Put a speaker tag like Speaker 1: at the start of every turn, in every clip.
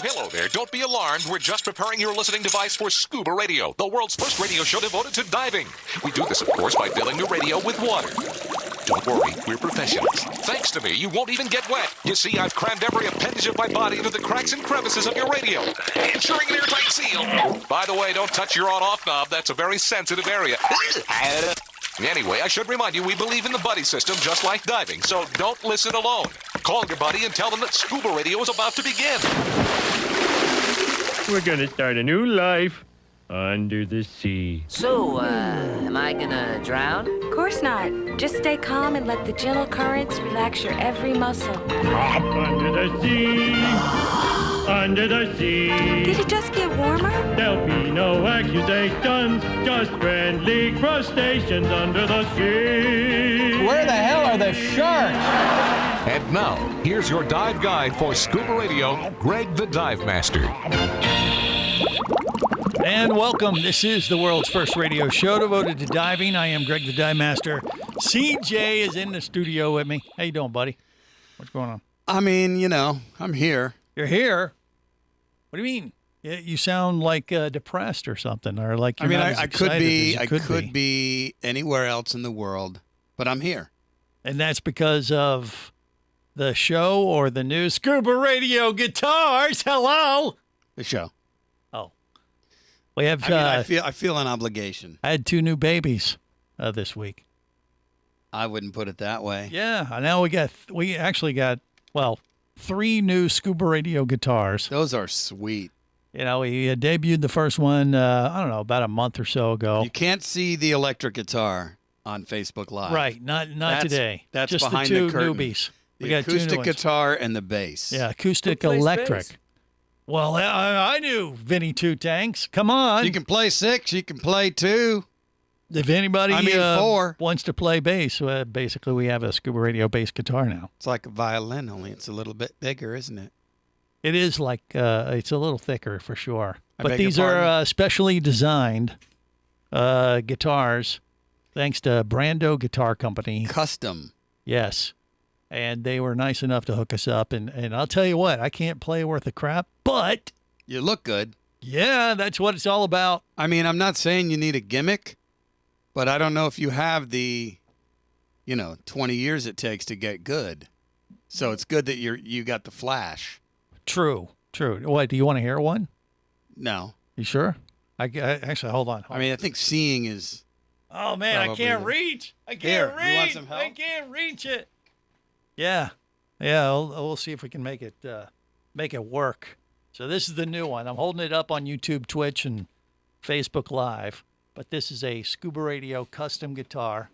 Speaker 1: Hello there. Don't be alarmed. We're just preparing your listening device for Scuba Radio, the world's first radio show devoted to diving. We do this, of course, by filling the radio with water. Don't worry, we're professionals. Thanks to me, you won't even get wet. You see, I've crammed every appendage of my body into the cracks and crevices of your radio, ensuring an airtight seal. By the way, don't touch your on-off knob. That's a very sensitive area. Anyway, I should remind you, we believe in the buddy system just like diving, so don't listen alone. Call your buddy and tell them that Scuba Radio is about to begin.
Speaker 2: We're gonna start a new life under the sea.
Speaker 3: So, am I gonna drown?
Speaker 4: Of course not. Just stay calm and let the gentle currents relax your every muscle.
Speaker 2: Up under the sea, under the sea.
Speaker 4: Did it just get warmer?
Speaker 2: There'll be no accusations, just friendly crustaceans under the sea.
Speaker 5: Where the hell are the sharks?
Speaker 1: And now, here's your dive guide for Scuba Radio, Greg the Dive Master.
Speaker 6: And welcome. This is the world's first radio show devoted to diving. I am Greg the Dive Master. CJ is in the studio with me. How you doing, buddy? What's going on?
Speaker 5: I mean, you know, I'm here.
Speaker 6: You're here? What do you mean? You sound like depressed or something, or like you're not as excited as you could
Speaker 5: be anywhere else in the world, but I'm here.
Speaker 6: And that's because of the show or the new Scuba Radio guitars. Hello.
Speaker 5: The show.
Speaker 6: Oh, we have.
Speaker 5: I feel an obligation.
Speaker 6: I had 2 new babies this week.
Speaker 5: I wouldn't put it that way.
Speaker 6: Yeah, now we actually got 3 new Scuba Radio guitars.
Speaker 5: Those are sweet.
Speaker 6: You know, we debuted the first one, I don't know, about a month or so ago.
Speaker 5: You can't see the electric guitar on Facebook Live.
Speaker 6: Right, not today.
Speaker 5: That's
Speaker 6: just
Speaker 5: behind
Speaker 6: the
Speaker 5: the
Speaker 6: 2
Speaker 5: curtain.
Speaker 6: newbies.
Speaker 5: The acoustic guitar and the bass.
Speaker 6: Yeah, acoustic electric. Bass? Well, I knew Vinny 2 Tanks. Come on.
Speaker 5: You can play 6, you can play 2.
Speaker 6: If anybody
Speaker 5: 4.
Speaker 6: wants to play bass, basically we have a Scuba Radio bass guitar now.
Speaker 5: It's like a violin, only it's a little bit bigger, isn't it?
Speaker 6: It is like, it's a little thicker for sure. But
Speaker 5: beg
Speaker 6: these
Speaker 5: your
Speaker 6: are
Speaker 5: pardon?
Speaker 6: specially designed guitars, thanks to Brando Guitar Company.
Speaker 5: Custom.
Speaker 6: Yes. And they were nice enough to hook us up. And I'll tell you what, I can't play worth a crap, but...
Speaker 5: You look good.
Speaker 6: Yeah, that's what it's all about.
Speaker 5: I mean, I'm not saying you need a gimmick, but I don't know if you have the, 20 years it takes to get good. So it's good that you got the flash.
Speaker 6: True. What, do you want to hear one?
Speaker 5: No.
Speaker 6: You sure? I actually, hold on.
Speaker 5: I mean, I think seeing is...
Speaker 6: Oh, man, I can't reach. I can't reach.
Speaker 5: You want some help?
Speaker 6: I can't reach it. Yeah. We'll see if we can make it work. So this is the new one. I'm holding it up on YouTube, Twitch, and Facebook Live. But this is a Scuba Radio custom guitar.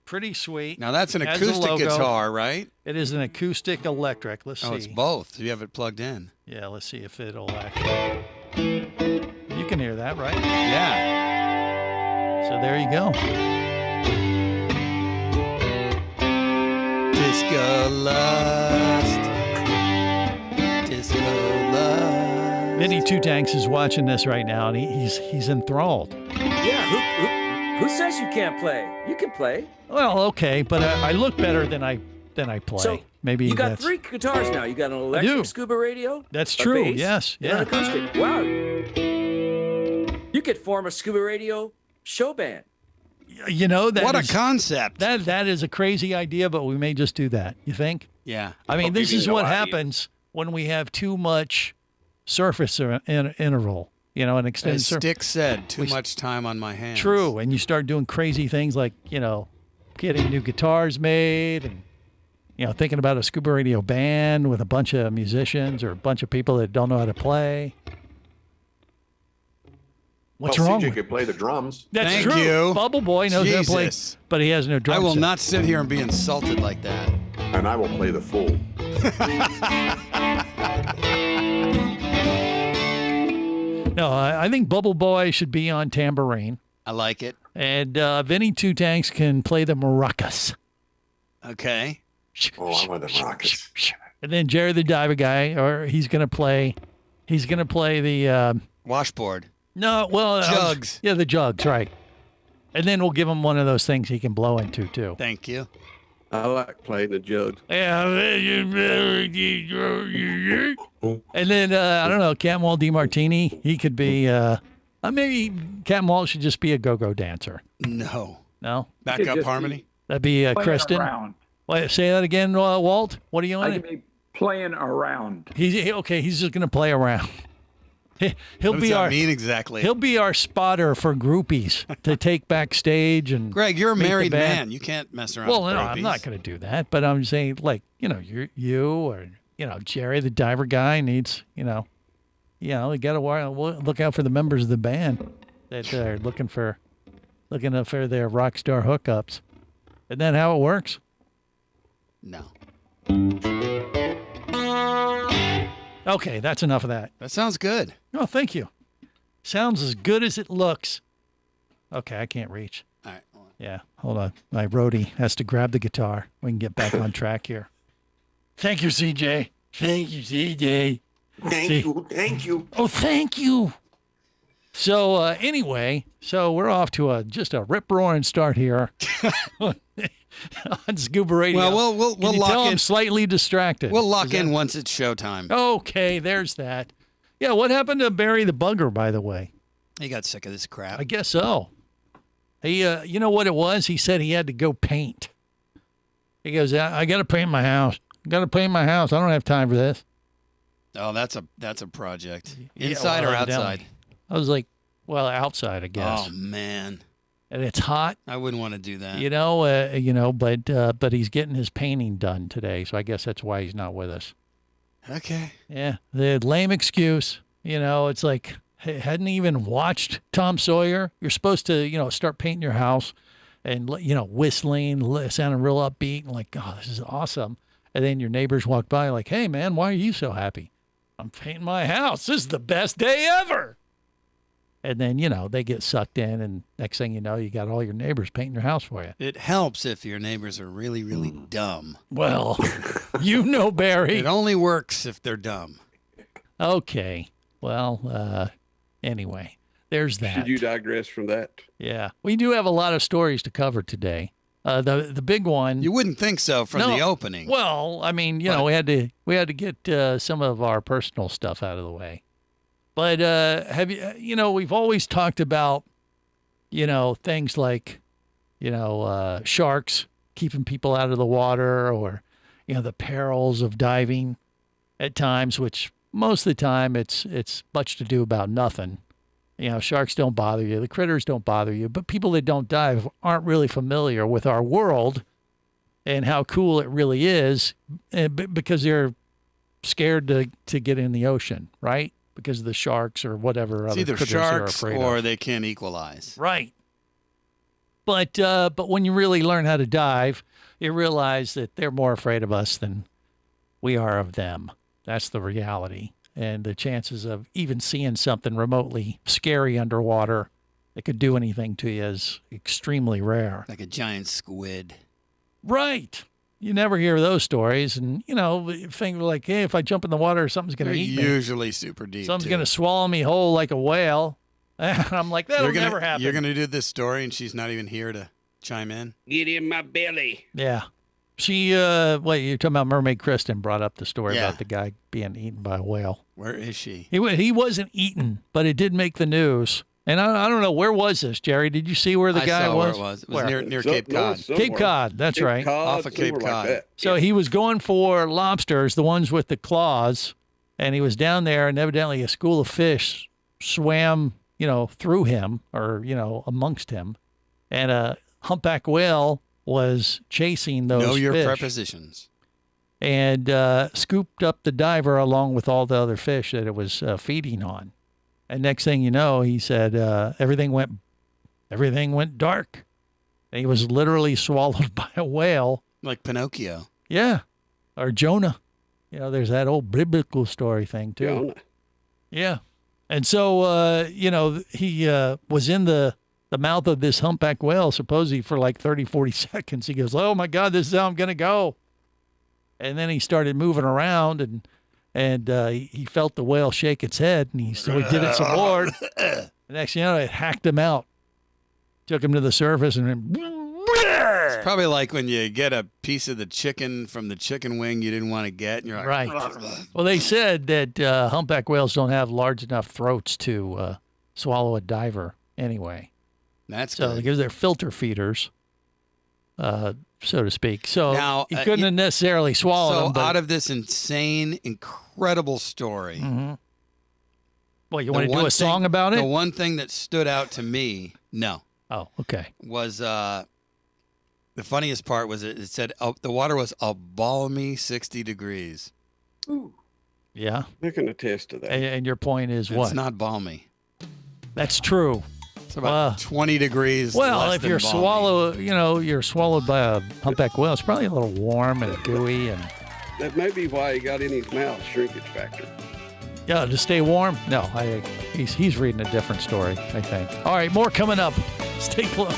Speaker 6: Pretty sweet.
Speaker 5: Now that's an
Speaker 6: Has a
Speaker 5: acoustic
Speaker 6: logo.
Speaker 5: guitar, right?
Speaker 6: It is an acoustic electric. Let's see.
Speaker 5: Oh, it's both. You have it plugged in.
Speaker 6: Yeah, let's see if it'll actually. You can hear that, right?
Speaker 5: Yeah.
Speaker 6: So there you go.
Speaker 5: Disco Lust. Disco Lust.
Speaker 6: Vinny 2 Tanks is watching this right now, and he's enthralled.
Speaker 7: Yeah, who says you can't play? You can play.
Speaker 6: Well, okay, but I look better than I play.
Speaker 7: So
Speaker 6: maybe
Speaker 7: you got
Speaker 6: that's
Speaker 7: 3 guitars now. You got an
Speaker 6: do.
Speaker 7: electric Scuba Radio.
Speaker 6: That's
Speaker 7: a
Speaker 6: true.
Speaker 7: bass,
Speaker 6: Yes.
Speaker 7: and
Speaker 6: Yeah.
Speaker 7: an acoustic. Wow. You could form a Scuba Radio show band.
Speaker 6: You know that.
Speaker 5: What
Speaker 6: is-
Speaker 5: a concept.
Speaker 6: That is a crazy idea, but we may just do that. You think?
Speaker 5: Yeah.
Speaker 6: I mean, this
Speaker 7: maybe
Speaker 6: is
Speaker 7: no
Speaker 6: what
Speaker 7: idea.
Speaker 6: happens when we have too much surface interval. An extended
Speaker 5: As
Speaker 6: surface.
Speaker 5: Stick said, too much time on my hands.
Speaker 6: True, and you start doing crazy things like, getting new guitars made and, thinking about a Scuba Radio band with a bunch of musicians or a bunch of people that don't know how to play. What's wrong
Speaker 8: CJ
Speaker 6: with
Speaker 8: could play the drums.
Speaker 6: That's
Speaker 5: Thank
Speaker 6: true.
Speaker 5: you.
Speaker 6: Bubble Boy knows how to play,
Speaker 5: Jesus.
Speaker 6: but he has no drum
Speaker 5: I will
Speaker 6: set.
Speaker 5: not sit here and be insulted like that.
Speaker 8: And I will play the fool.
Speaker 6: No, I think Bubble Boy should be on tambourine.
Speaker 5: I like it.
Speaker 6: And Vinny 2 Tanks can play the maracas.
Speaker 5: Okay.
Speaker 8: Oh, I'm with the Rockets.
Speaker 6: And then Jerry the Diver Guy, or he's gonna play the
Speaker 5: Washboard.
Speaker 6: no, well,
Speaker 5: Jugs.
Speaker 6: The jugs, right? And then we'll give him one of those things he can blow into too.
Speaker 5: Thank you.
Speaker 8: I like playing the jug.
Speaker 6: Yeah. And then, I don't know, Captain Walt DeMartini, he could be, maybe Captain Walt should just be a go-go dancer.
Speaker 5: No.
Speaker 6: No?
Speaker 5: Backup harmony?
Speaker 6: That'd be
Speaker 7: Playing
Speaker 6: Kristen.
Speaker 7: around.
Speaker 6: Wait, say that again, Walt. What are you
Speaker 7: I
Speaker 6: on?
Speaker 7: could be playing around.
Speaker 6: He's just gonna play around. He'll
Speaker 5: What
Speaker 6: be
Speaker 5: does that
Speaker 6: our
Speaker 5: mean exactly?
Speaker 6: he'll be our spotter for groupies to take backstage and.
Speaker 5: Greg, you're a
Speaker 6: meet the
Speaker 5: married
Speaker 6: band.
Speaker 5: man. You can't mess around
Speaker 6: Well,
Speaker 5: with
Speaker 6: no, I'm
Speaker 5: groupies.
Speaker 6: not gonna do that. But I'm saying, like, you or Jerry, the diver guy, needs, you got to look out for the members of the band that are looking for their rock star hookups. Isn't that how it works?
Speaker 5: No.
Speaker 6: Okay, that's enough of that.
Speaker 5: That sounds good.
Speaker 6: Oh, thank you. Sounds as good as it looks. Okay, I can't reach.
Speaker 5: All right. Hold on.
Speaker 6: Yeah, hold on. My roadie has to grab the guitar. We can get back on track here. Thank you, CJ. Thank you, CJ.
Speaker 8: Thank you.
Speaker 6: Oh, thank you. So anyway, we're off to just a rip-roaring start here on Scuba Radio.
Speaker 5: Well, we'll
Speaker 6: Can you
Speaker 5: lock
Speaker 6: tell
Speaker 5: in.
Speaker 6: I'm slightly distracted.
Speaker 5: We'll lock in once it's showtime.
Speaker 6: Okay, there's that. Yeah, what happened to Barry the Bugger, by the way?
Speaker 5: He got sick of this crap.
Speaker 6: I guess so. He, you know what it was? He said he had to go paint. He goes, I got to paint my house. I don't have time for this.
Speaker 5: Oh, that's a project.
Speaker 6: Yeah,
Speaker 5: Inside
Speaker 6: well,
Speaker 5: or
Speaker 6: evidently.
Speaker 5: outside?
Speaker 6: I was like, well, outside, I guess.
Speaker 5: Oh man,
Speaker 6: And it's hot,
Speaker 5: I wouldn't want to do that.
Speaker 6: but he's getting his painting done today, so I guess that's why he's not with us.
Speaker 5: Okay.
Speaker 6: Yeah, the lame excuse. It's like, hey, hadn't even watched Tom Sawyer. You're supposed to, start painting your house, and whistling, sounding real upbeat, and like, oh, this is awesome. And then your neighbors walk by, like, hey man, why are you so happy? I'm painting my house. This is the best day ever. And then, they get sucked in, and next thing you know, you got all your neighbors painting your house for you.
Speaker 5: It helps if your neighbors are really, really dumb.
Speaker 6: Well, Barry.
Speaker 5: It only works if they're dumb.
Speaker 6: Okay. Well, anyway, there's that.
Speaker 8: Should you digress from that?
Speaker 6: Yeah. We do have a lot of stories to cover today. The big one.
Speaker 5: You wouldn't think so from
Speaker 6: No.
Speaker 5: the opening.
Speaker 6: Well, I mean, we had to get some of our personal stuff out of the way. But have you? We've always talked about, things like, sharks keeping people out of the water, or, the perils of diving at times, which most of the time it's much to do about nothing. Sharks don't bother you. The critters don't bother you. But people that don't dive aren't really familiar with our world and how cool it really is, because they're scared to get in the ocean, right? Because of the sharks or whatever
Speaker 5: It's
Speaker 6: other
Speaker 5: either
Speaker 6: critters they're
Speaker 5: sharks
Speaker 6: afraid
Speaker 5: or
Speaker 6: of.
Speaker 5: they can't equalize.
Speaker 6: Right. But when you really learn how to dive, you realize that they're more afraid of us than we are of them. That's the reality. And the chances of even seeing something remotely scary underwater that could do anything to you is extremely rare.
Speaker 5: Like a giant squid.
Speaker 6: Right. You never hear those stories. And, think like, hey, if I jump in the water, something's going
Speaker 5: They're
Speaker 6: to eat me.
Speaker 5: usually super deep.
Speaker 6: Something's
Speaker 5: too.
Speaker 6: going to swallow me whole like a whale. And I'm like, that'll never happen.
Speaker 5: You're going to do this story and she's not even here to chime in?
Speaker 8: Get in my belly.
Speaker 6: Yeah. She, you're talking about Mermaid Kristen brought up the story
Speaker 5: Yeah.
Speaker 6: about the guy being eaten by a whale.
Speaker 5: Where is she?
Speaker 6: He wasn't eaten, but it did make the news. And I don't know, where was this, Jerry? Did you see where the guy
Speaker 5: I saw
Speaker 6: was?
Speaker 5: where it was. It was
Speaker 6: Where?
Speaker 5: near Cape Cod.
Speaker 6: Cape Cod, that's right.
Speaker 5: Off of Cape
Speaker 8: somewhere
Speaker 5: Cod.
Speaker 8: that.
Speaker 6: So he was going for lobsters, the ones with the claws, and he was down there, and evidently a school of fish swam, through him or, amongst him. And a humpback whale was chasing those
Speaker 5: Know your
Speaker 6: fish
Speaker 5: prepositions.
Speaker 6: and scooped up the diver along with all the other fish that it was feeding on. And next thing you know, he said everything went dark. And he was literally swallowed by a whale.
Speaker 5: Like Pinocchio.
Speaker 6: Yeah, or Jonah. There's that old biblical story thing too.
Speaker 8: Jonah.
Speaker 6: Yeah. And so, he was in the mouth of this humpback whale, supposedly for like 30, 40 seconds. He goes, oh my God, this is how I'm going to go. And then he started moving around and he felt the whale shake its head. And so he did it some more. The next thing you know, it hacked him out. Took him to the surface and then
Speaker 5: It's probably like when you get a piece of the chicken from the chicken wing you didn't want to get, and you're like,
Speaker 6: Right. Well, they said that humpback whales don't have large enough throats to swallow a diver anyway.
Speaker 5: That's
Speaker 6: So
Speaker 5: good.
Speaker 6: because they're filter feeders, so to speak. So
Speaker 5: Now,
Speaker 6: you couldn't necessarily swallow
Speaker 5: So
Speaker 6: them. But,
Speaker 5: out of this insane, incredible story,
Speaker 6: well, you
Speaker 5: the
Speaker 6: want to do
Speaker 5: one
Speaker 6: a song
Speaker 5: thing-
Speaker 6: about it?
Speaker 5: The one thing that stood out to me,
Speaker 6: Oh, okay.
Speaker 5: was the funniest part was it said the water was a balmy 60 degrees.
Speaker 6: Yeah.
Speaker 8: I can attest to that.
Speaker 6: And your point is what?
Speaker 5: It's not balmy.
Speaker 6: That's true.
Speaker 5: It's about 20 degrees.
Speaker 6: Well,
Speaker 5: less
Speaker 6: if
Speaker 5: than
Speaker 6: you're
Speaker 5: balmy.
Speaker 6: you're swallowed by a humpback whale, it's probably a little warm and gooey and
Speaker 8: That may be why he got in his mouth, shrinkage factor.
Speaker 6: yeah, to stay warm. No, he's reading a different story, I think. All right, more coming up. Stay close.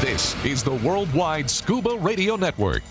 Speaker 1: This is the Worldwide Scuba Radio Network.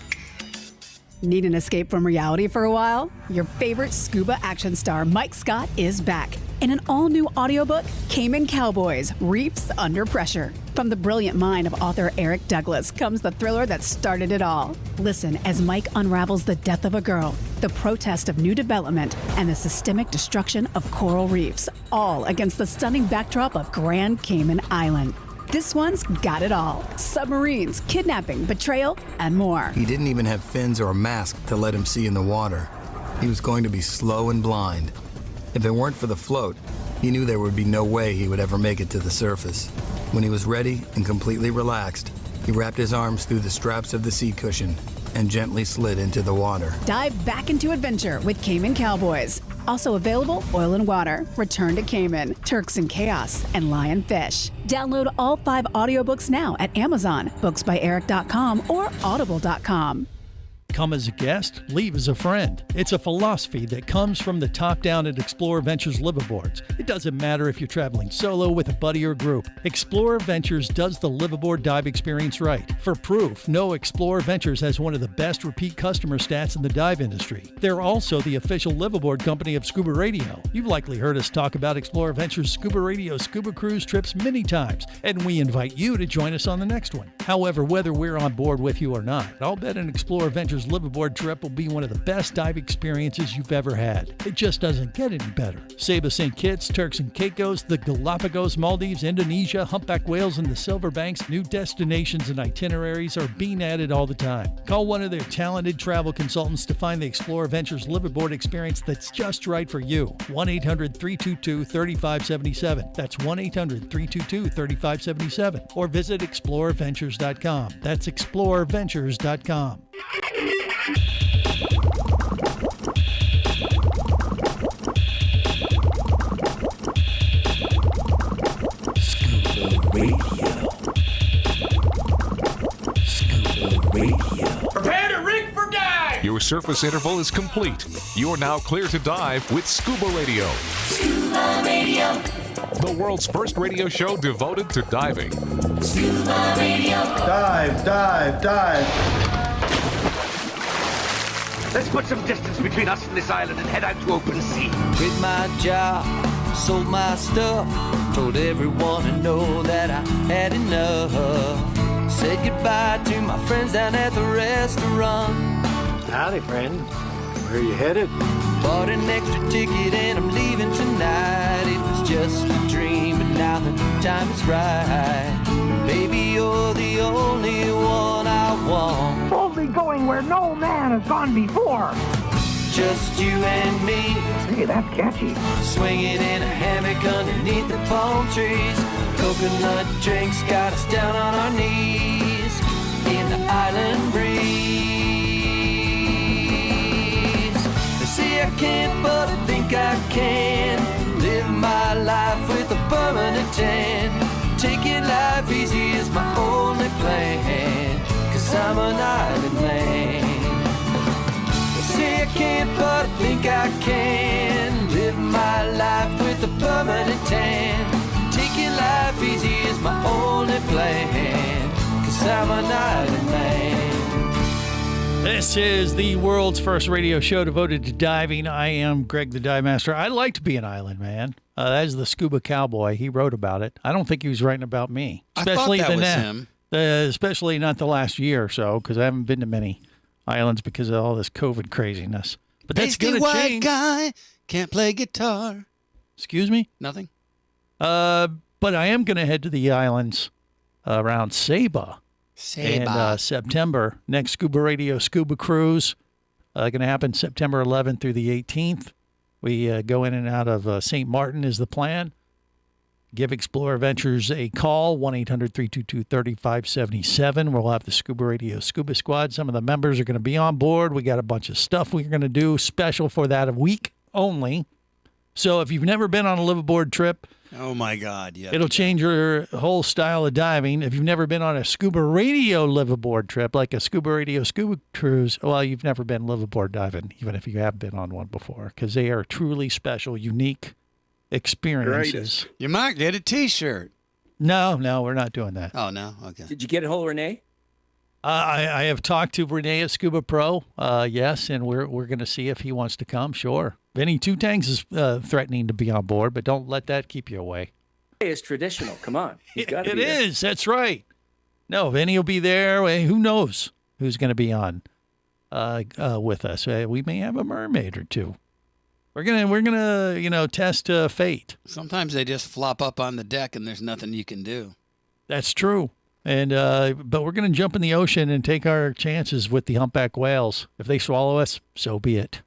Speaker 9: Need an escape from reality for a while? Your favorite scuba action star, Mike Scott, is back in an all-new audiobook, Cayman Cowboys: Reefs Under Pressure. From the brilliant mind of author Eric Douglas comes the thriller that started it all. Listen as Mike unravels the death of a girl, the protest of new development, and the systemic destruction of coral reefs, all against the stunning backdrop of Grand Cayman Island. This one's got it all: submarines, kidnapping, betrayal, and more.
Speaker 10: He didn't even have fins or a mask to let him see in the water. He was going to be slow and blind. If it weren't for the float, he knew there would be no way he would ever make it to the surface. When he was ready and completely relaxed, he wrapped his arms through the straps of the seat cushion and gently slid into the water.
Speaker 9: Dive back into adventure with Cayman Cowboys. Also available, Oil and Water, Return to Cayman, Turks and Chaos, and Lionfish. Download all 5 audiobooks now at Amazon, booksbyeric.com, or audible.com.
Speaker 6: Come as a guest, leave as a friend. It's a philosophy that comes from the top down at Explorer Ventures liveaboards. It doesn't matter if you're traveling solo, with a buddy, or group. Explorer Ventures does the liveaboard dive experience right. For proof, know Explorer Ventures has one of the best repeat customer stats in the dive industry. They're also the official liveaboard company of Scuba Radio. You've likely heard us talk about Explorer Ventures Scuba Radio scuba cruise trips many times, and we invite you to join us on the next one. However, whether we're on board with you or not, I'll bet an Explorer Ventures liveaboard trip will be one of the best dive experiences you've ever had. It just doesn't get any better. Saba St. Kitts, Turks and Caicos, the Galapagos, Maldives, Indonesia, humpback whales, and the Silver Banks, new destinations and itineraries are being added all the time. Call one of their talented travel consultants to find the Explorer Ventures liveaboard experience that's just right for you. 1-800-322-3577. That's 1-800-322-3577. Or visit explorerventures.com. That's explorerventures.com.
Speaker 11: Prepare to rig for dive!
Speaker 1: Your surface interval is complete. You're now clear to dive with Scuba Radio.
Speaker 11: Scuba Radio.
Speaker 1: The world's first radio show devoted to diving.
Speaker 11: Scuba Radio.
Speaker 12: Dive, dive, dive.
Speaker 13: Let's put some distance between us and this island and head out to open sea.
Speaker 14: Quit my job, sold my stuff, told everyone I know that I had enough. Said goodbye to my friends down at the restaurant.
Speaker 15: Howdy, friend. Where are you headed?
Speaker 14: Bought an extra ticket and I'm leaving tonight. It was just a dream, but now the time is right. Baby, you're the only one I want.
Speaker 16: Boldly going where no man has gone before.
Speaker 14: Just you and me.
Speaker 16: Hey, that's catchy.
Speaker 14: Swinging in a hammock underneath the palm trees. Coconut drinks got us down on our knees in the island breeze. They say I can't, but I think I can. Live my life with a permanent tan. Taking life easy is my only plan. 'Cause I'm an island man. They say I can't, but I think I can. Live my life with a permanent tan. Taking life easy is my only plan. 'Cause I'm an island man.
Speaker 6: This is the world's first radio show devoted to diving. I am Greg the Dive Master. I like to be an island man. That is the Scuba Cowboy. He wrote about it. I don't think he was writing about me.
Speaker 5: I thought
Speaker 6: Especially
Speaker 5: that
Speaker 6: the
Speaker 5: was
Speaker 6: net.
Speaker 5: him.
Speaker 6: Especially not the last year or so, because I haven't been to many islands because of all this COVID craziness. But that's going to change.
Speaker 5: Guy can't play guitar.
Speaker 6: Excuse me?
Speaker 5: Nothing.
Speaker 6: But I am going to head to the islands around Saba. In September. Next Scuba Radio Scuba Cruise. Going to happen September 11th through the 18th. We go in and out of St. Martin is the plan. Give Explorer Ventures a call, 1-800-322-3577. We'll have the Scuba Radio Scuba Squad. Some of the members are going to be on board. We got a bunch of stuff we're going to do special for that week only. So if you've never been on a liveaboard trip,
Speaker 5: oh my God, yeah,
Speaker 6: it'll change your whole style of diving. If you've never been on a Scuba Radio liveaboard trip, like a Scuba Radio Scuba Cruise, well, you've never been liveaboard diving, even if you have been on one before, because they are truly special, unique experiences.
Speaker 8: Greatest.
Speaker 5: You might get a T-shirt.
Speaker 6: No, we're not doing that.
Speaker 5: Oh, no? Okay.
Speaker 7: Did you get a hold of Renee?
Speaker 6: I have talked to Renee at Scuba Pro, yes, and we're going to see if he wants to come, sure. Vinny Two Tanks is threatening to be on board, but don't let that keep you away.
Speaker 7: It's traditional. Come on.
Speaker 6: It is. That's right. No, Vinny will be there. Who knows who's going to be on with us? We may have a mermaid or two. We're gonna test fate.
Speaker 5: Sometimes they just flop up on the deck and there's nothing you can do.
Speaker 6: That's true. And but we're gonna jump in the ocean and take our chances with the humpback whales. If they swallow us, so be it.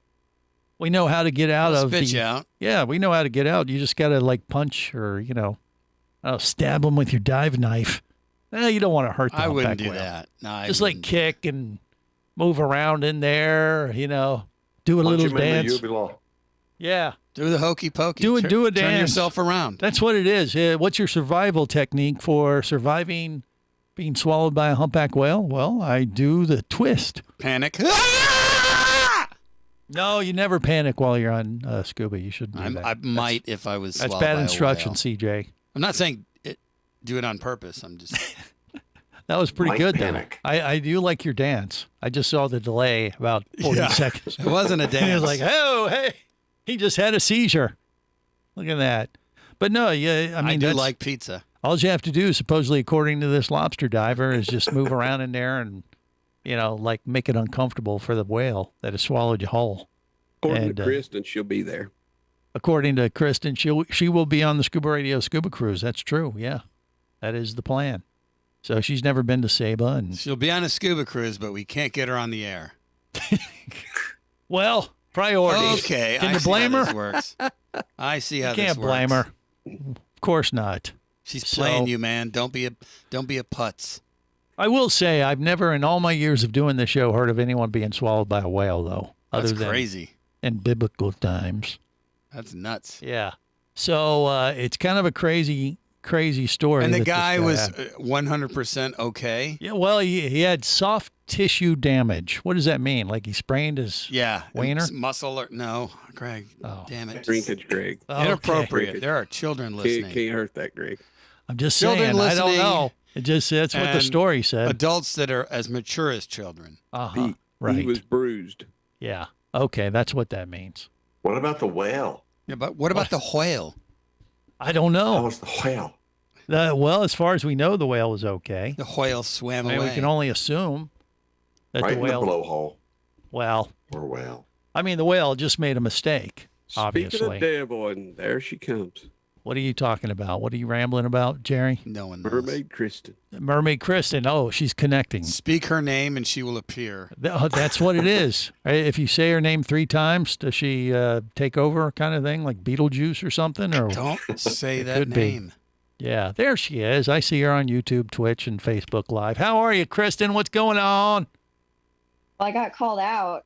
Speaker 6: We know how to get out of
Speaker 5: spit you out.
Speaker 6: Yeah, we know how to get out. You just gotta punch or stab them with your dive knife. You don't want to hurt the
Speaker 5: I
Speaker 6: humpback
Speaker 5: wouldn't do
Speaker 6: whale.
Speaker 5: that. No,
Speaker 6: Just kick and move around in there. Do a little dance. Yeah.
Speaker 5: Do the hokey pokey.
Speaker 6: Do a dance.
Speaker 5: Turn yourself around.
Speaker 6: That's what it is. What's your survival technique for surviving being swallowed by a humpback whale? Well, I do the twist.
Speaker 5: Panic.
Speaker 6: No, you never panic while you're on scuba. You shouldn't do that.
Speaker 5: I might if I was swallowed
Speaker 6: That's bad
Speaker 5: by
Speaker 6: instruction,
Speaker 5: a whale.
Speaker 6: CJ.
Speaker 5: I'm not saying do it on purpose. I'm just...
Speaker 6: That was pretty good, panic. Though. I do like your dance. I just saw the delay about 40 seconds.
Speaker 5: It wasn't a dance.
Speaker 6: He was like, oh, hey. He just had a seizure. Look at that. But no, yeah, I
Speaker 5: do like pizza.
Speaker 6: All you have to do, supposedly, according to this lobster diver, is just move around in there and, make it uncomfortable for the whale that has swallowed you whole.
Speaker 8: According to Kristen, she'll be there.
Speaker 6: According to Kristen, she will be on the Scuba Radio Scuba Cruise. That's true. Yeah, that is the plan. So she's never been to Saba, and
Speaker 5: she'll be on a scuba cruise, but we can't get her on the air.
Speaker 6: Well. Priorities.
Speaker 5: Okay,
Speaker 6: Can you blame her?
Speaker 5: This works. I see how this works.
Speaker 6: Can't blame her. Of course not.
Speaker 5: She's playing you, man. Don't be a putz.
Speaker 6: I will say I've never, in all my years of doing this show, heard of anyone being swallowed by a whale, though.
Speaker 5: That's
Speaker 6: other than
Speaker 5: crazy.
Speaker 6: In biblical times.
Speaker 5: That's nuts.
Speaker 6: Yeah. So it's kind of a crazy story.
Speaker 5: And the guy was 100% okay?
Speaker 6: Yeah, well, he had soft tissue damage. What does that mean? Like he sprained his wiener?
Speaker 5: Muscle or no, Greg. Oh, damn it.
Speaker 8: Shrinkage, Greg.
Speaker 5: Inappropriate.
Speaker 8: Okay.
Speaker 5: There are children listening.
Speaker 8: Can't hurt that, Greg.
Speaker 6: I'm just saying. I don't know. That's what the story said.
Speaker 5: Adults that are as mature as children.
Speaker 6: Right.
Speaker 8: He was bruised.
Speaker 6: Yeah. Okay, that's what that means.
Speaker 17: What about the whale?
Speaker 5: Yeah, but what about the whale?
Speaker 6: I don't know.
Speaker 17: How was the whale?
Speaker 6: Well, as far as we know, the whale was okay.
Speaker 5: The whale swam away.
Speaker 6: We can only assume that
Speaker 17: right
Speaker 6: the whale.
Speaker 17: In the blowhole.
Speaker 6: Well.
Speaker 17: Or whale.
Speaker 6: I mean, the whale just made a mistake. Obviously.
Speaker 8: Speaking of devil, and there she comes.
Speaker 6: What are you talking about? What are you rambling about, Jerry?
Speaker 5: No one knows.
Speaker 8: Mermaid Kristen.
Speaker 6: Mermaid Kristen. Oh, she's connecting.
Speaker 5: Speak her name and she will appear.
Speaker 6: That's what it is. If you say her name 3 times, does she take over kind of thing, like Beetlejuice or something? Or
Speaker 5: don't say that name.
Speaker 6: Yeah, there she is. I see her on YouTube, Twitch, and Facebook Live. How are you, Kristen? What's going on?
Speaker 18: Well, I got called out.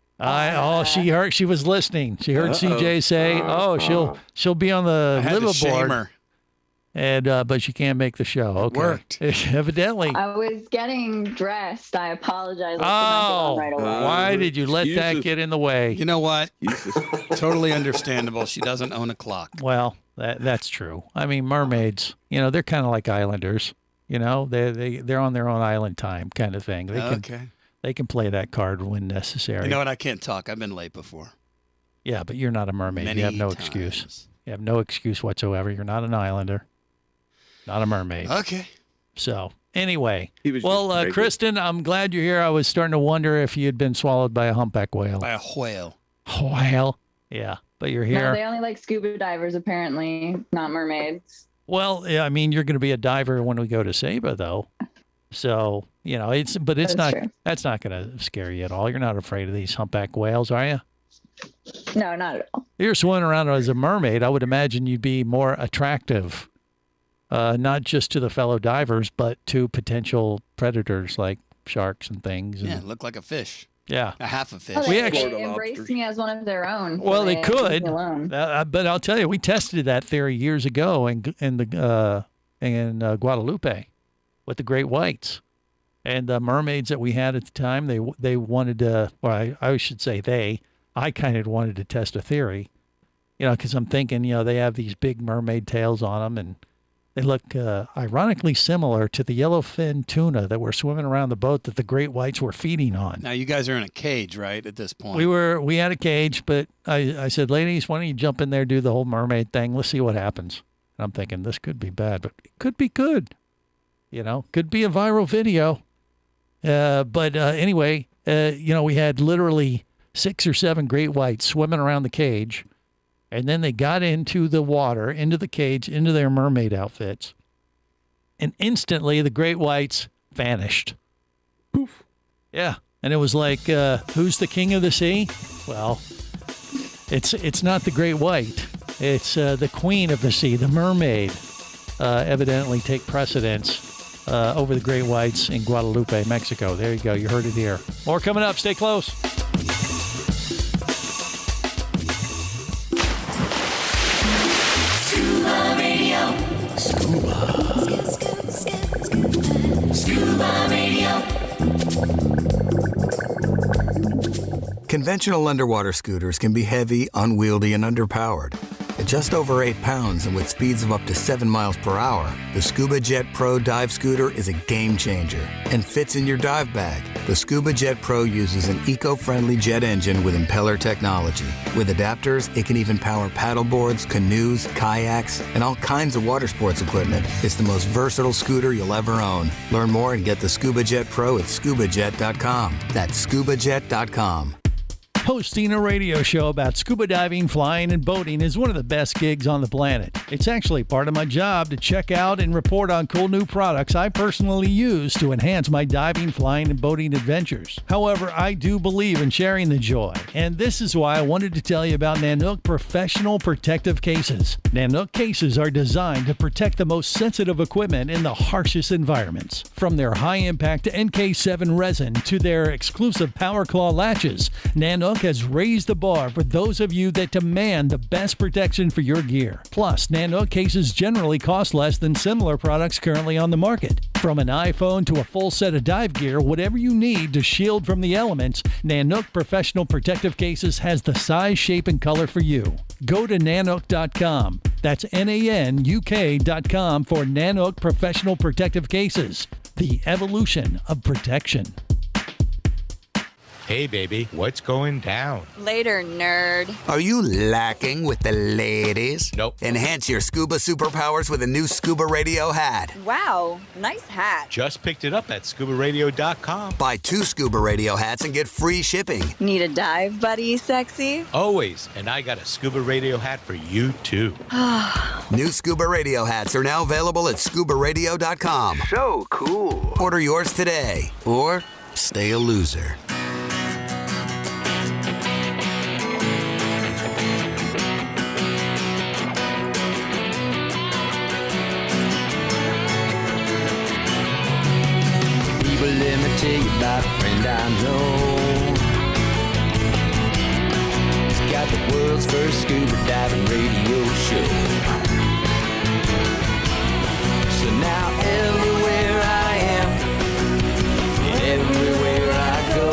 Speaker 6: She heard. She was listening. She heard CJ say, she'll be on the liveaboard, and but she can't make the show. Okay,
Speaker 5: worked
Speaker 6: evidently.
Speaker 18: I was getting dressed. I apologize. Right away.
Speaker 6: Why did you let that get in the way?
Speaker 5: You know what? Totally understandable. She doesn't own a clock.
Speaker 6: Well, that's true. I mean, mermaids. They're kind of like islanders. They're on their own island time kind of thing. They can play that card when necessary.
Speaker 5: You know what? I can't talk. I've been late before.
Speaker 6: Yeah, but you're not a mermaid. You have no excuse. You have no excuse whatsoever. You're not an islander. Not a mermaid.
Speaker 5: Okay.
Speaker 6: So, Anyway,
Speaker 8: was
Speaker 6: Kristen, I'm glad you're here. I was starting to wonder if you had been swallowed by a humpback whale.
Speaker 5: By a whale.
Speaker 6: Whale? Yeah, but you're here.
Speaker 18: No, they only like scuba divers, apparently, not mermaids.
Speaker 6: Well, yeah, I mean, you're going to be a diver when we go to Saba, though. So, that's not going to scare you at all. You're not afraid of these humpback whales, are you?
Speaker 18: No, not at all.
Speaker 6: You're swimming around as a mermaid. I would imagine you'd be more attractive, not just to the fellow divers, but to potential predators like sharks and things.
Speaker 5: Yeah, look like a fish.
Speaker 6: Yeah.
Speaker 5: A half a fish.
Speaker 18: Oh, they embraced me as one of their own.
Speaker 6: Well, they could.
Speaker 18: leave me alone.
Speaker 6: But I'll tell you, we tested that theory years ago in Guadalupe with the great whites. And the mermaids that we had at the time, they wanted to, or I should say I kind of wanted to test a theory, because I'm thinking, they have these big mermaid tails on them, and they look ironically similar to the yellowfin tuna that were swimming around the boat that the great whites were feeding on.
Speaker 5: Now, you guys are in a cage, right, at this point?
Speaker 6: We had a cage, but I said, ladies, why don't you jump in there, do the whole mermaid thing? Let's see what happens. And I'm thinking, this could be bad, but it could be good. Could be a viral video. But anyway, we had literally 6 or 7 great whites swimming around the cage. And then they got into the water, into the cage, into their mermaid outfits. And instantly the great whites vanished. Poof. Yeah. And it was like, who's the king of the sea? Well, it's not the great white. It's the queen of the sea, the mermaid, evidently take precedence over the great whites in Guadalupe, Mexico. There you go. You heard it here. More coming up. Stay close.
Speaker 11: Scuba Radio. Scuba Radio.
Speaker 10: Conventional underwater scooters can be heavy, unwieldy, and underpowered. At just over 8 pounds and with speeds of up to 7 miles per hour, the Scuba Jet Pro dive scooter is a game changer and fits in your dive bag. The Scuba Jet Pro uses an eco-friendly jet engine with impeller technology. With adapters, it can even power paddleboards, canoes, kayaks, and all kinds of water sports equipment. It's the most versatile scooter you'll ever own. Learn more and get the Scuba Jet Pro at ScubaJet.com. That's ScubaJet.com.
Speaker 6: Hosting a radio show about scuba diving, flying, and boating is one of the best gigs on the planet. It's actually part of my job to check out and report on cool new products I personally use to enhance my diving, flying, and boating adventures. However, I do believe in sharing the joy, and this is why I wanted to tell you about Nanook Professional Protective Cases. Nanook cases are designed to protect the most sensitive equipment in the harshest environments. From their high-impact NK7 resin to their exclusive Power Claw latches, Nanook has raised the bar for those of you that demand the best protection for your gear. Plus, Nanook cases generally cost less than similar products currently on the market. From an iPhone to a full set of dive gear, whatever you need to shield from the elements, Nanook Professional Protective Cases has the size, shape, and color for you. Go to Nanook.com. That's NANUK.com for Nanook Professional Protective Cases. The evolution of protection.
Speaker 19: Hey, baby, what's going down?
Speaker 20: Later, nerd.
Speaker 21: Are you lacking with the ladies?
Speaker 19: Nope.
Speaker 21: Enhance your scuba superpowers with a new ScubaRadio hat.
Speaker 20: Wow, nice hat.
Speaker 19: Just picked it up at ScubaRadio.com.
Speaker 21: Buy 2 ScubaRadio hats and get free shipping.
Speaker 20: Need a dive buddy, sexy?
Speaker 19: Always, and I got a ScubaRadio hat for you, too.
Speaker 21: New ScubaRadio hats are now available at ScubaRadio.com.
Speaker 13: So cool.
Speaker 21: Order yours today, or stay a loser.
Speaker 14: Let me tell you about a friend I know. He's got the world's first scuba diving radio show. So now everywhere I am, and everywhere I go,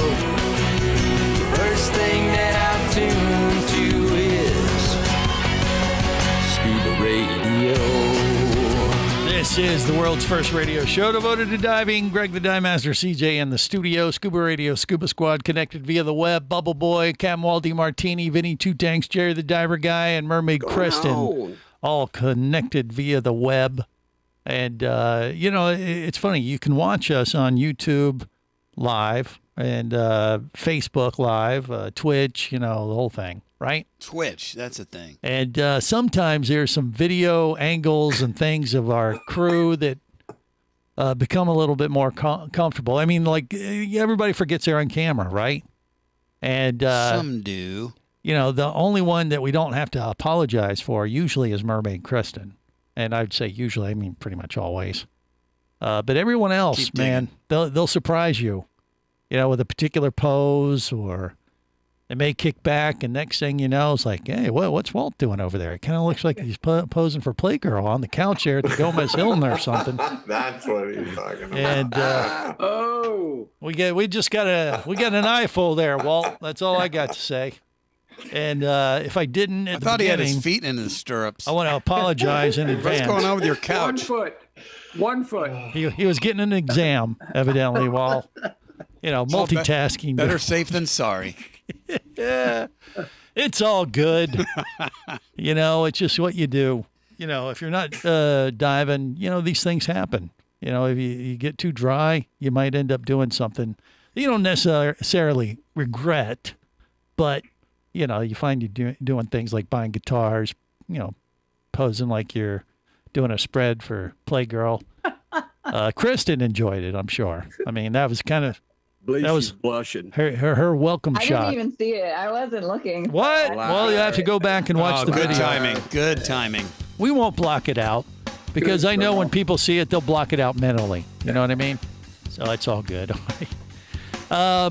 Speaker 14: the first thing that I tune to is Scuba Radio.
Speaker 6: This is the world's first radio show devoted to diving. Greg the Dive Master, CJ in the studio. Scuba Radio, Scuba Squad connected via the web. Bubble Boy, Cam Waldy Martini, Vinny Two Tanks, Jerry the Diver Guy, and Mermaid Kristen. All connected via the web. And, it's funny. You can watch us on YouTube Live and Facebook Live, Twitch, the whole thing, right?
Speaker 5: Twitch, that's a thing.
Speaker 6: And sometimes there's some video angles and things of our crew that become a little bit more comfortable. I mean, like, everybody forgets they're on camera, right? And
Speaker 5: some do.
Speaker 6: The only one that we don't have to apologize for usually is Mermaid Kristen. And I'd say usually, I mean pretty much always. But everyone else, man, they'll surprise you, with a particular pose, or they may kick back, and next thing you know, it's like, hey, what's Walt doing over there? It kind of looks like he's posing for Playgirl on the couch there at the Gomez Hilton or something.
Speaker 17: That's what he's talking about.
Speaker 6: And we got an eyeful there, Walt. That's all I got to say. And if I didn't at the
Speaker 5: thought
Speaker 6: beginning,
Speaker 5: he had his feet in his stirrups.
Speaker 6: I want to apologize in advance.
Speaker 5: What's going on with your couch?
Speaker 7: 1 foot.
Speaker 6: He was getting an exam, evidently, while multitasking.
Speaker 5: Better safe than sorry.
Speaker 6: Yeah, it's all good. It's just what you do. If you're not diving, these things happen. If you get too dry, you might end up doing something you don't necessarily regret, but you find you doing things like buying guitars, posing like you're doing a spread for Playgirl. Kristen enjoyed it, I'm sure. I mean, that was kind of
Speaker 8: blushing.
Speaker 6: Her welcome
Speaker 18: I
Speaker 6: shot.
Speaker 18: didn't even see it. I wasn't looking.
Speaker 6: What? Well, you have to go back and watch the
Speaker 5: good
Speaker 6: video.
Speaker 5: Timing. Good timing.
Speaker 6: We won't block it out because I know when people see it, they'll block it out mentally. You know what I mean? So it's all good.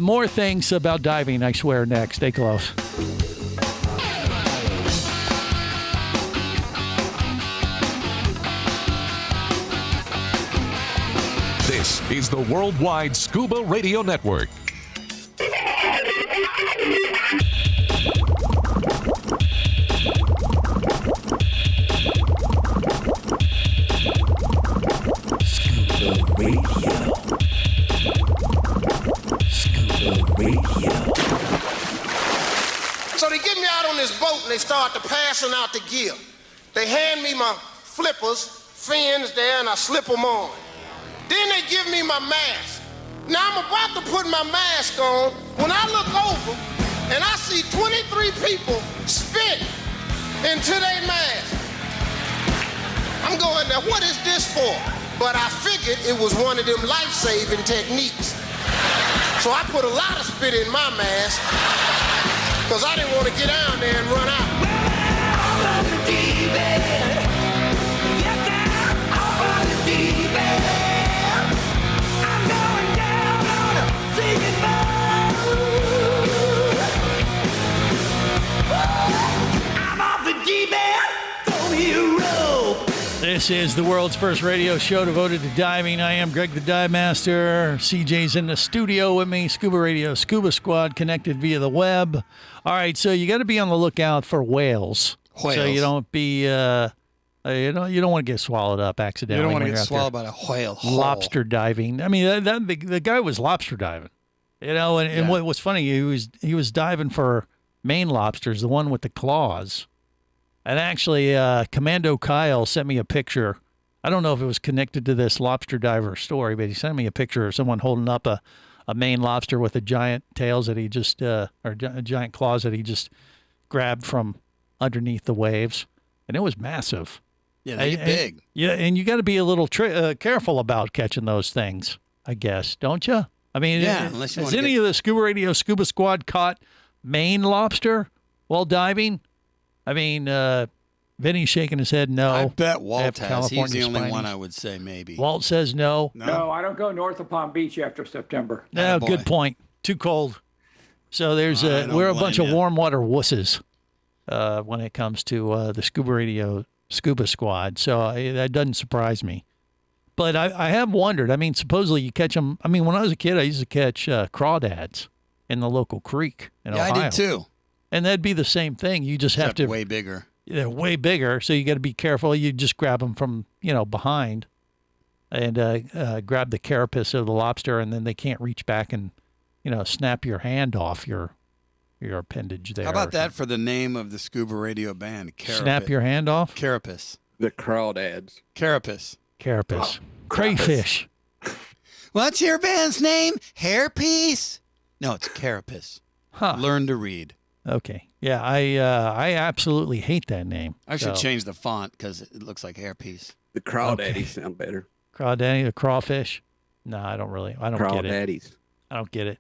Speaker 6: More things about diving, I swear, next. Stay close.
Speaker 1: This is the Worldwide Scuba Radio Network.
Speaker 11: Scuba Radio. Scuba Radio.
Speaker 3: So they get me out on this boat and they start to passing out the gear. They hand me my flippers, fins there, and I slip them on. Then they give me my mask. Now I'm about to put my mask on when I look over and I see 23 people spit into their mask. I'm going, now what is this for? But I figured it was one of them life-saving techniques. So I put a lot of spit in my mask because I didn't want to get down there and run out.
Speaker 6: This is the world's first radio show devoted to diving. I am Greg the Dive Master. CJ's in the studio with me. Scuba Radio, Scuba Squad connected via the web. All right, so you got to be on the lookout for whales. So you don't be, you don't want to get swallowed up accidentally.
Speaker 5: You don't want to get swallowed by a whale.
Speaker 6: Lobster diving. I mean, the guy was lobster diving. And what was funny, he was diving for Maine lobsters, the one with the claws. And actually, Commando Kyle sent me a picture. I don't know if it was connected to this lobster diver story, but he sent me a picture of someone holding up a Maine lobster with a giant tails that he just, or giant claws that he just grabbed from underneath the waves. And it was massive.
Speaker 5: Yeah, they get big.
Speaker 6: Yeah, and you got to be a little careful about catching those things, I guess, don't you? I mean,
Speaker 5: unless you
Speaker 6: has any of the Scuba Radio Scuba Squad caught Maine lobster while diving? I mean, Vinny's shaking his head no.
Speaker 5: I bet Walt has.
Speaker 6: California
Speaker 5: He's the only
Speaker 6: spiny.
Speaker 5: one I would say maybe.
Speaker 6: Walt says no.
Speaker 7: No, I don't go north of Palm Beach after September.
Speaker 6: No, good point. Too cold. So we're a bunch of warm water wusses when it comes to the Scuba Radio Scuba Squad. So that doesn't surprise me. But I have wondered. I mean, supposedly you catch them. I mean, when I was a kid, I used to catch crawdads in the local creek in Ohio.
Speaker 5: I did too.
Speaker 6: And that'd be the same thing. You just have to
Speaker 5: way bigger.
Speaker 6: They're way bigger, so you got to be careful. You just grab them from behind, and grab the carapace of the lobster, and then they can't reach back and snap your hand off your appendage there.
Speaker 5: How about that for the name of the Scuba Radio band?
Speaker 6: Snap your hand off?
Speaker 5: Carapace.
Speaker 8: The crawdads.
Speaker 5: Carapace.
Speaker 6: Carapace. Crayfish.
Speaker 5: What's your band's name? Hairpiece? No, it's Carapace.
Speaker 6: Huh.
Speaker 5: Learn to read.
Speaker 6: Okay. Yeah, I absolutely hate that name.
Speaker 5: I should change the font because it looks like hairpiece.
Speaker 8: The crawdaddies sound better.
Speaker 6: Crawdaddy, the crawfish. No, I don't get it.
Speaker 8: Crawdaddies.
Speaker 6: I don't get it.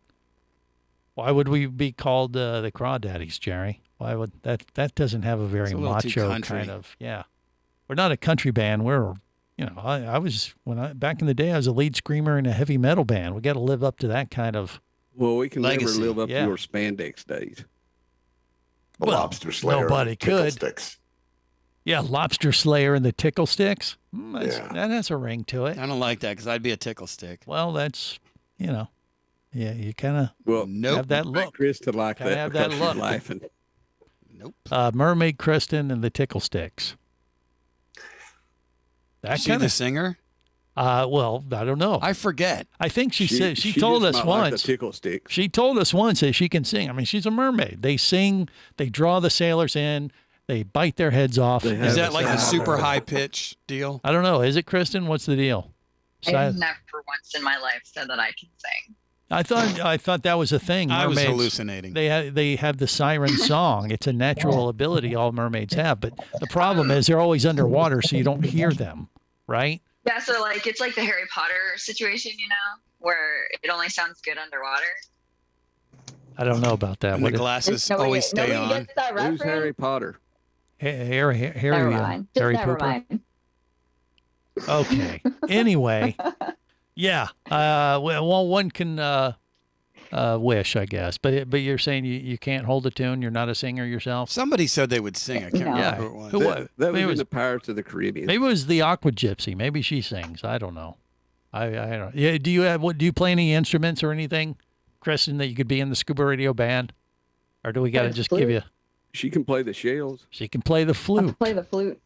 Speaker 6: Why would we be called the Crawdaddies, Jerry? Why would that doesn't have a very macho kind of, yeah. We're not a country band. We're, I was, back in the day, I was a lead screamer in a heavy metal band. We got to live up to that kind of
Speaker 8: Well, we can
Speaker 6: legacy.
Speaker 8: never live up
Speaker 6: Yeah.
Speaker 8: to your spandex days.
Speaker 17: The Lobster Slayer.
Speaker 6: Nobody
Speaker 17: Tickle
Speaker 6: could.
Speaker 17: Sticks.
Speaker 6: Yeah, Lobster Slayer and the Tickle Sticks. That has a ring to it.
Speaker 5: I don't like that because I'd be a tickle stick.
Speaker 6: Well, that's, yeah, you kind of
Speaker 5: nope.
Speaker 6: have that look.
Speaker 8: Chris to like
Speaker 6: Kinda
Speaker 8: that
Speaker 6: have that
Speaker 8: because
Speaker 6: look.
Speaker 8: she's laughing.
Speaker 5: Nope.
Speaker 6: Mermaid Kristen and the Tickle Sticks.
Speaker 5: Is she the singer?
Speaker 6: Well, I don't know.
Speaker 5: I forget.
Speaker 6: I think she said she
Speaker 8: she
Speaker 6: told
Speaker 8: just
Speaker 6: us
Speaker 8: might like
Speaker 6: once.
Speaker 8: the tickle sticks.
Speaker 6: She told us once that she can sing. I mean, she's a mermaid. They sing. They draw the sailors in. They bite their heads off.
Speaker 5: Is that like a super high pitch deal?
Speaker 6: I don't know. Is it, Kristen? What's the deal?
Speaker 20: I've never once in my life said that I can sing.
Speaker 6: I thought that was a thing.
Speaker 5: I was
Speaker 6: Mermaids,
Speaker 5: hallucinating.
Speaker 6: They have the siren song. It's a natural ability all mermaids have. But the problem is they're always underwater, so you don't hear them, right?
Speaker 20: Yeah, so like it's like the Harry Potter situation, where it only sounds good underwater.
Speaker 6: I don't know about that.
Speaker 5: And the glasses always stay on.
Speaker 20: Gets that
Speaker 8: Who's
Speaker 20: reference?
Speaker 8: Harry Potter?
Speaker 6: Harry
Speaker 20: Never mind. Just
Speaker 6: Harry
Speaker 20: never
Speaker 6: Pooper.
Speaker 20: mind.
Speaker 6: Okay. Anyway, yeah. Well, one can wish, I guess. But you're saying you can't hold a tune. You're not a singer yourself.
Speaker 5: Somebody said they would sing. I can't remember who it was.
Speaker 6: Who was?
Speaker 8: That
Speaker 6: Maybe
Speaker 8: was in the Pirates of the Caribbean.
Speaker 6: Maybe it was the Aqua Gypsy. Maybe she sings. I don't know. I don't. Yeah. Do you play any instruments or anything, Kristen, that you could be in the Scuba Radio band, or do we got to just give you?
Speaker 8: She can play the shells.
Speaker 6: She can play the
Speaker 20: I
Speaker 6: flute.
Speaker 20: play the flute.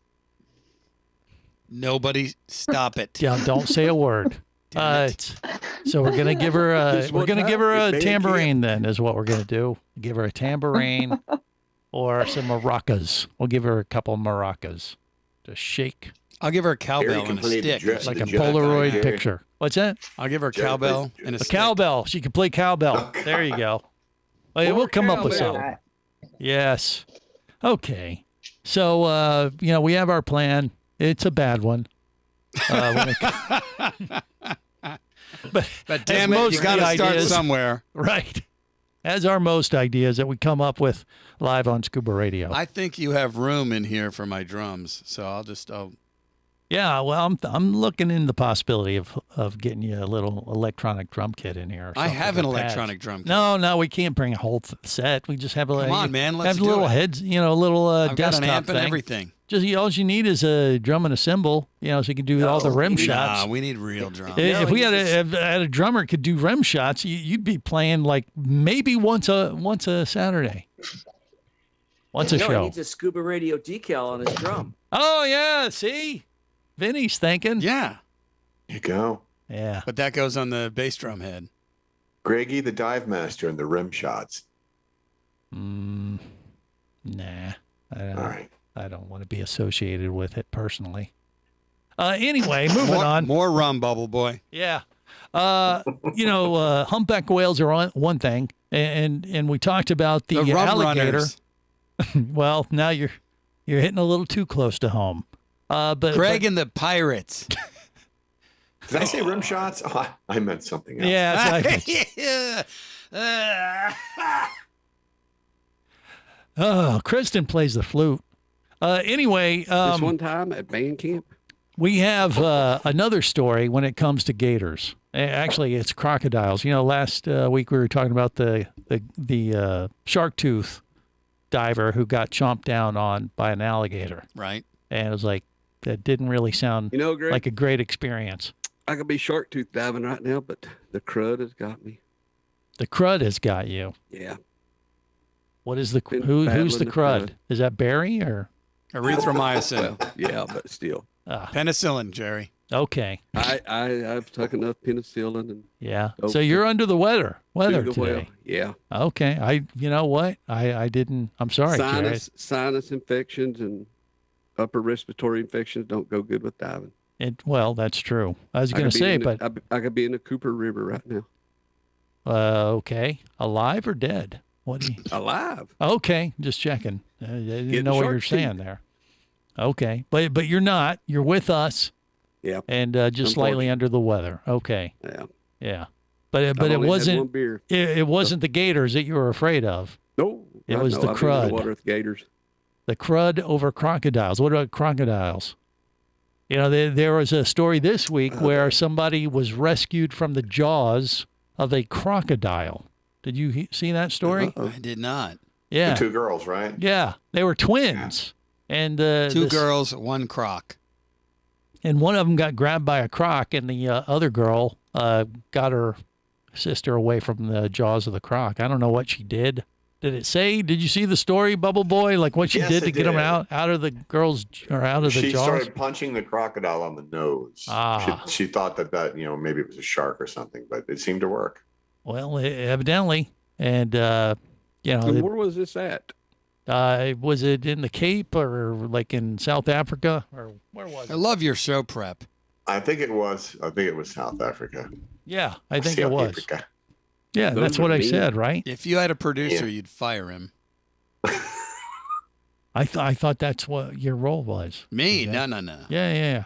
Speaker 5: Nobody, stop it.
Speaker 6: Yeah, don't say a word. So we're gonna give her a tambourine. Then is what we're gonna do. Give her a tambourine or some maracas. We'll give her a couple maracas to shake.
Speaker 5: I'll give her a cowbell and a stick.
Speaker 6: Like a Polaroid picture. What's that?
Speaker 5: I'll give her a cowbell and a stick.
Speaker 6: Cowbell. She can play cowbell. There you go. We'll come up with something. Yes. Okay. So, we have our plan. It's a bad one. But
Speaker 5: damn it, you got to start somewhere.
Speaker 6: Right. As are most ideas that we come up with live on Scuba Radio.
Speaker 5: I think you have room in here for my drums, so I'll
Speaker 6: Yeah, well, I'm looking into the possibility of getting you a little electronic drum kit in here. Or
Speaker 5: I have an
Speaker 6: something like
Speaker 5: electronic
Speaker 6: that.
Speaker 5: drum kit.
Speaker 6: No, we can't bring a whole set. We just have a
Speaker 5: Come on, man, let's
Speaker 6: have
Speaker 5: do
Speaker 6: little
Speaker 5: it.
Speaker 6: heads, a little
Speaker 5: I've got
Speaker 6: desktop
Speaker 5: an amp
Speaker 6: thing.
Speaker 5: and everything.
Speaker 6: Just all you need is a drum and a cymbal, so you can do all the rim shots.
Speaker 5: Nah, we need real drums.
Speaker 6: If we had a drummer could do rim shots, you'd be playing like maybe once a Saturday. Once a
Speaker 7: He
Speaker 6: show.
Speaker 7: needs a Scuba Radio decal on his drum.
Speaker 6: Oh yeah, see? Vinny's thinking.
Speaker 5: Yeah.
Speaker 17: There you go.
Speaker 6: Yeah.
Speaker 5: But that goes on the bass drum head.
Speaker 17: Greggy the dive master and the rim shots.
Speaker 6: Nah.
Speaker 17: All right.
Speaker 6: I don't want to be associated with it personally. Anyway, moving on.
Speaker 5: More rum, Bubble Boy.
Speaker 6: Yeah. Humpback whales are one thing, and we talked about the
Speaker 5: rum
Speaker 6: alligator.
Speaker 5: runners.
Speaker 6: Well, now you're hitting a little too close to home. But
Speaker 5: Greg and the Pirates.
Speaker 17: Did I say rim shots? Oh, I meant something else.
Speaker 6: Yeah. Oh, Kristen plays the flute. Anyway,
Speaker 8: this one time at band camp,
Speaker 6: we have another story when it comes to gators. Actually, it's crocodiles. Last week we were talking about the shark tooth diver who got chomped down on by an alligator.
Speaker 5: Right.
Speaker 6: And it was like, that didn't really sound
Speaker 8: Greg,
Speaker 6: like a great experience.
Speaker 8: I could be shark tooth diving right now, but the crud has got me.
Speaker 6: The crud has got you.
Speaker 8: Yeah.
Speaker 6: What is the
Speaker 8: Been
Speaker 6: who's the
Speaker 8: battling the
Speaker 6: crud?
Speaker 8: crud.
Speaker 6: Is that Barry or
Speaker 5: erythromycin?
Speaker 8: Well, yeah, but still.
Speaker 5: Penicillin, Jerry.
Speaker 6: Okay.
Speaker 8: I've taken enough penicillin and
Speaker 6: Yeah. So you're under the weather today.
Speaker 8: Well. Yeah.
Speaker 6: Okay. You know what? I didn't. I'm sorry, Jerry.
Speaker 8: Sinus infections and upper respiratory infections don't go good with diving.
Speaker 6: Well, that's true. I was going to say, but
Speaker 8: I could be in the Cooper River right now.
Speaker 6: Okay, alive or dead? What?
Speaker 8: Alive.
Speaker 6: Okay, just checking. I didn't know what you're saying there. Okay, but you're not. You're with us.
Speaker 8: Yeah.
Speaker 6: And just slightly under the weather. Okay.
Speaker 8: Yeah.
Speaker 6: Yeah. But it wasn't. It wasn't the gators that you were afraid of.
Speaker 8: No.
Speaker 6: It was the crud.
Speaker 8: I've been in the water with gators.
Speaker 6: The crud over crocodiles. What about crocodiles? You know, there was a story this week where somebody was rescued from the jaws of a crocodile. Did you see that story?
Speaker 5: I did not.
Speaker 6: Yeah.
Speaker 17: The two girls, right?
Speaker 6: Yeah, they were twins, and
Speaker 5: two girls, one croc.
Speaker 6: And one of them got grabbed by a croc, and the other girl got her sister away from the jaws of the croc. I don't know what she did. Did it say? Did you see the story, Bubble Boy? Like what she did to get them out of the girls or out of the jaws?
Speaker 17: She started punching the crocodile on the nose. She thought that maybe it was a shark or something, but it seemed to work.
Speaker 6: Well, evidently, and
Speaker 8: And where was this at?
Speaker 6: Was it in the Cape or like in South Africa or where was it?
Speaker 5: I love your show prep.
Speaker 17: I think it was South Africa.
Speaker 6: Yeah, I think
Speaker 17: South
Speaker 6: it was.
Speaker 17: Africa.
Speaker 6: Yeah, that's what I said, right?
Speaker 5: If you had a producer, you'd fire him.
Speaker 6: I thought that's what your role was.
Speaker 5: Me?
Speaker 6: Okay.
Speaker 5: No.
Speaker 6: Yeah.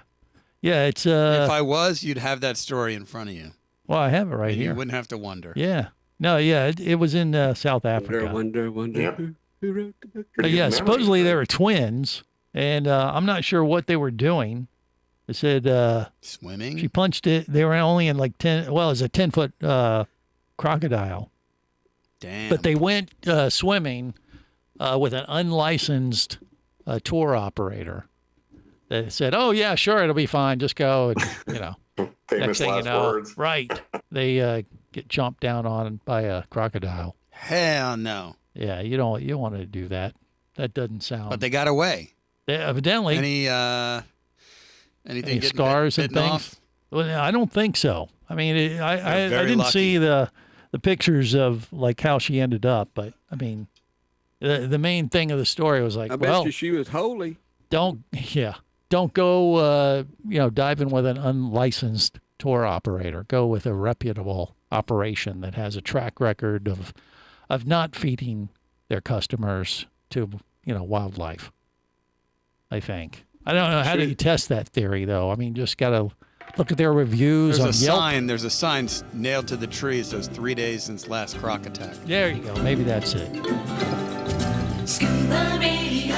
Speaker 6: It's
Speaker 5: if I was, you'd have that story in front of you.
Speaker 6: Well, I have it right here.
Speaker 5: You wouldn't have to wonder.
Speaker 6: Yeah. No, yeah, it was in South Africa.
Speaker 8: Wonder.
Speaker 17: Yep.
Speaker 8: Who wrote the book?
Speaker 6: Yeah, supposedly they were twins, and I'm not sure what they were doing. They said
Speaker 5: swimming.
Speaker 6: She punched it. They were only in like 10. Well, it was a 10-foot crocodile.
Speaker 5: Damn.
Speaker 6: But they went swimming with an unlicensed tour operator. They said, "Oh yeah, sure, it'll be fine. Just go." And,
Speaker 17: Famous last words.
Speaker 6: Right? They get chomped down on by a crocodile.
Speaker 5: Hell no.
Speaker 6: Yeah, you don't want to do that. That doesn't sound.
Speaker 5: But they got away.
Speaker 6: Evidently.
Speaker 5: Any
Speaker 6: scars and things?
Speaker 5: Off?
Speaker 6: Well, I don't think so. I mean, I didn't
Speaker 5: lucky.
Speaker 6: see the pictures of like how she ended up, but I mean, the main thing of the story was like,
Speaker 8: I bet you she was holy.
Speaker 6: Don't go diving with an unlicensed tour operator. Go with a reputable operation that has a track record of not feeding their customers to wildlife. I think. I don't know. How do you test that theory, though? I mean, just got to look at their reviews on Yelp.
Speaker 5: There's a sign nailed to the tree that says 3 days since last croc attack.
Speaker 6: There you go. Maybe that's it.
Speaker 14: Scuba Radio.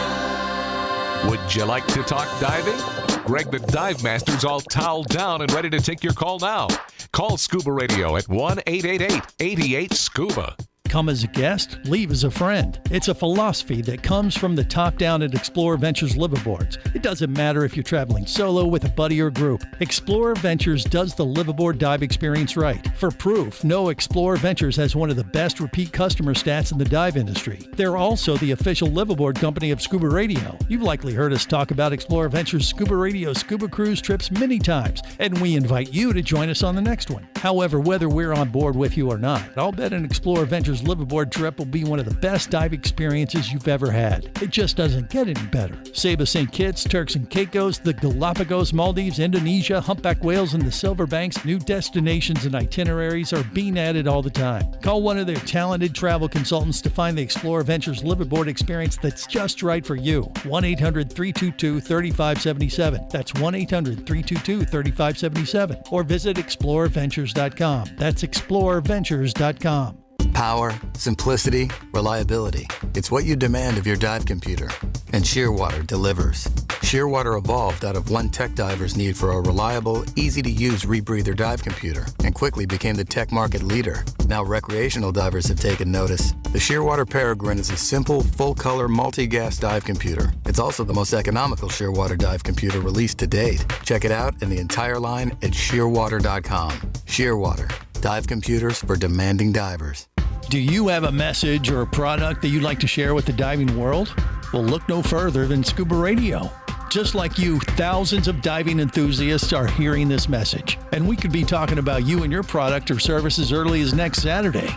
Speaker 1: Would you like to talk diving? Greg the Dive Master's all toweled down and ready to take your call now. Call Scuba Radio at 1-888-88-SCUBA.
Speaker 6: Come as a guest, leave as a friend. It's a philosophy that comes from the top down at Explorer Ventures liveaboards. It doesn't matter if you're traveling solo, with a buddy, or group. Explorer Ventures does the liveaboard dive experience right. For proof, know Explorer Ventures has one of the best repeat customer stats in the dive industry. They're also the official liveaboard company of Scuba Radio. You've likely heard us talk about Explorer Ventures Scuba Radio scuba cruise trips many times, and we invite you to join us on the next one. However, whether we're on board with you or not, I'll bet an Explorer Ventures liveaboard trip will be one of the best dive experiences you've ever had. It just doesn't get any better. Saba St. Kitts, Turks and Caicos, the Galapagos, Maldives, Indonesia, humpback whales, and the Silver Banks, new destinations and itineraries are being added all the time. Call one of their talented travel consultants to find the Explorer Ventures liveaboard experience that's just right for you. 1-800-322-3577. That's 1-800-322-3577. Or visit explorerventures.com. That's explorerventures.com.
Speaker 10: Power, simplicity, reliability. It's what you demand of your dive computer. And Shearwater delivers. Shearwater evolved out of one tech diver's need for a reliable, easy-to-use rebreather dive computer and quickly became the tech market leader. Now recreational divers have taken notice. The Shearwater Peregrine is a simple, full-color, multi-gas dive computer. It's also the most economical Shearwater dive computer released to date. Check it out and the entire line at shearwater.com. Shearwater. Dive computers for demanding divers.
Speaker 6: Do you have a message or a product that you'd like to share with the diving world? Well, look no further than Scuba Radio. Just like you, thousands of diving enthusiasts are hearing this message, and we could be talking about you and your product or service as early as next Saturday.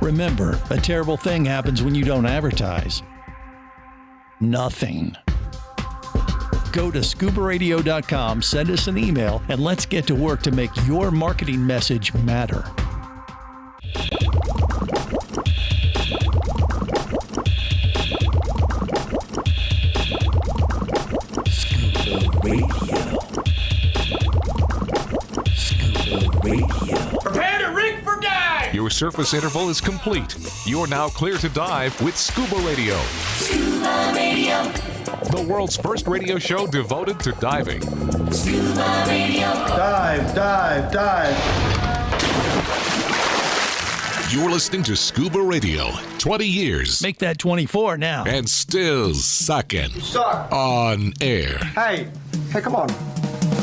Speaker 6: Remember, a terrible thing happens when you don't advertise. Nothing. Go to ScubaRadio.com, send us an email, and let's get to work to make your marketing message matter.
Speaker 11: Prepare to rig for dive!
Speaker 1: Your surface interval is complete. You're now clear to dive with Scuba Radio.
Speaker 11: Scuba Radio.
Speaker 1: The world's first radio show devoted to diving.
Speaker 11: Scuba Radio.
Speaker 12: Dive, dive, dive.
Speaker 1: You're listening to Scuba Radio. 20 years.
Speaker 6: Make that 24 now.
Speaker 1: And still sucking.
Speaker 12: Suck.
Speaker 1: On air.
Speaker 12: Hey, come on.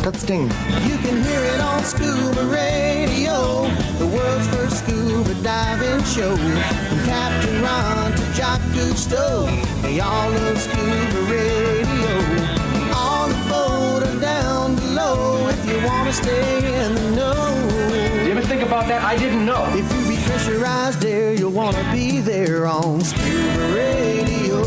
Speaker 12: Cut sting.
Speaker 14: You can hear it on Scuba Radio, the world's first scuba diving show. From Captain Ron to Jock Gusto, they all love Scuba Radio. On the boat or down below, if you want to stay in the know.
Speaker 13: You ever think about that? I didn't know.
Speaker 14: If you be pressurized there, you'll want to be there on Scuba Radio.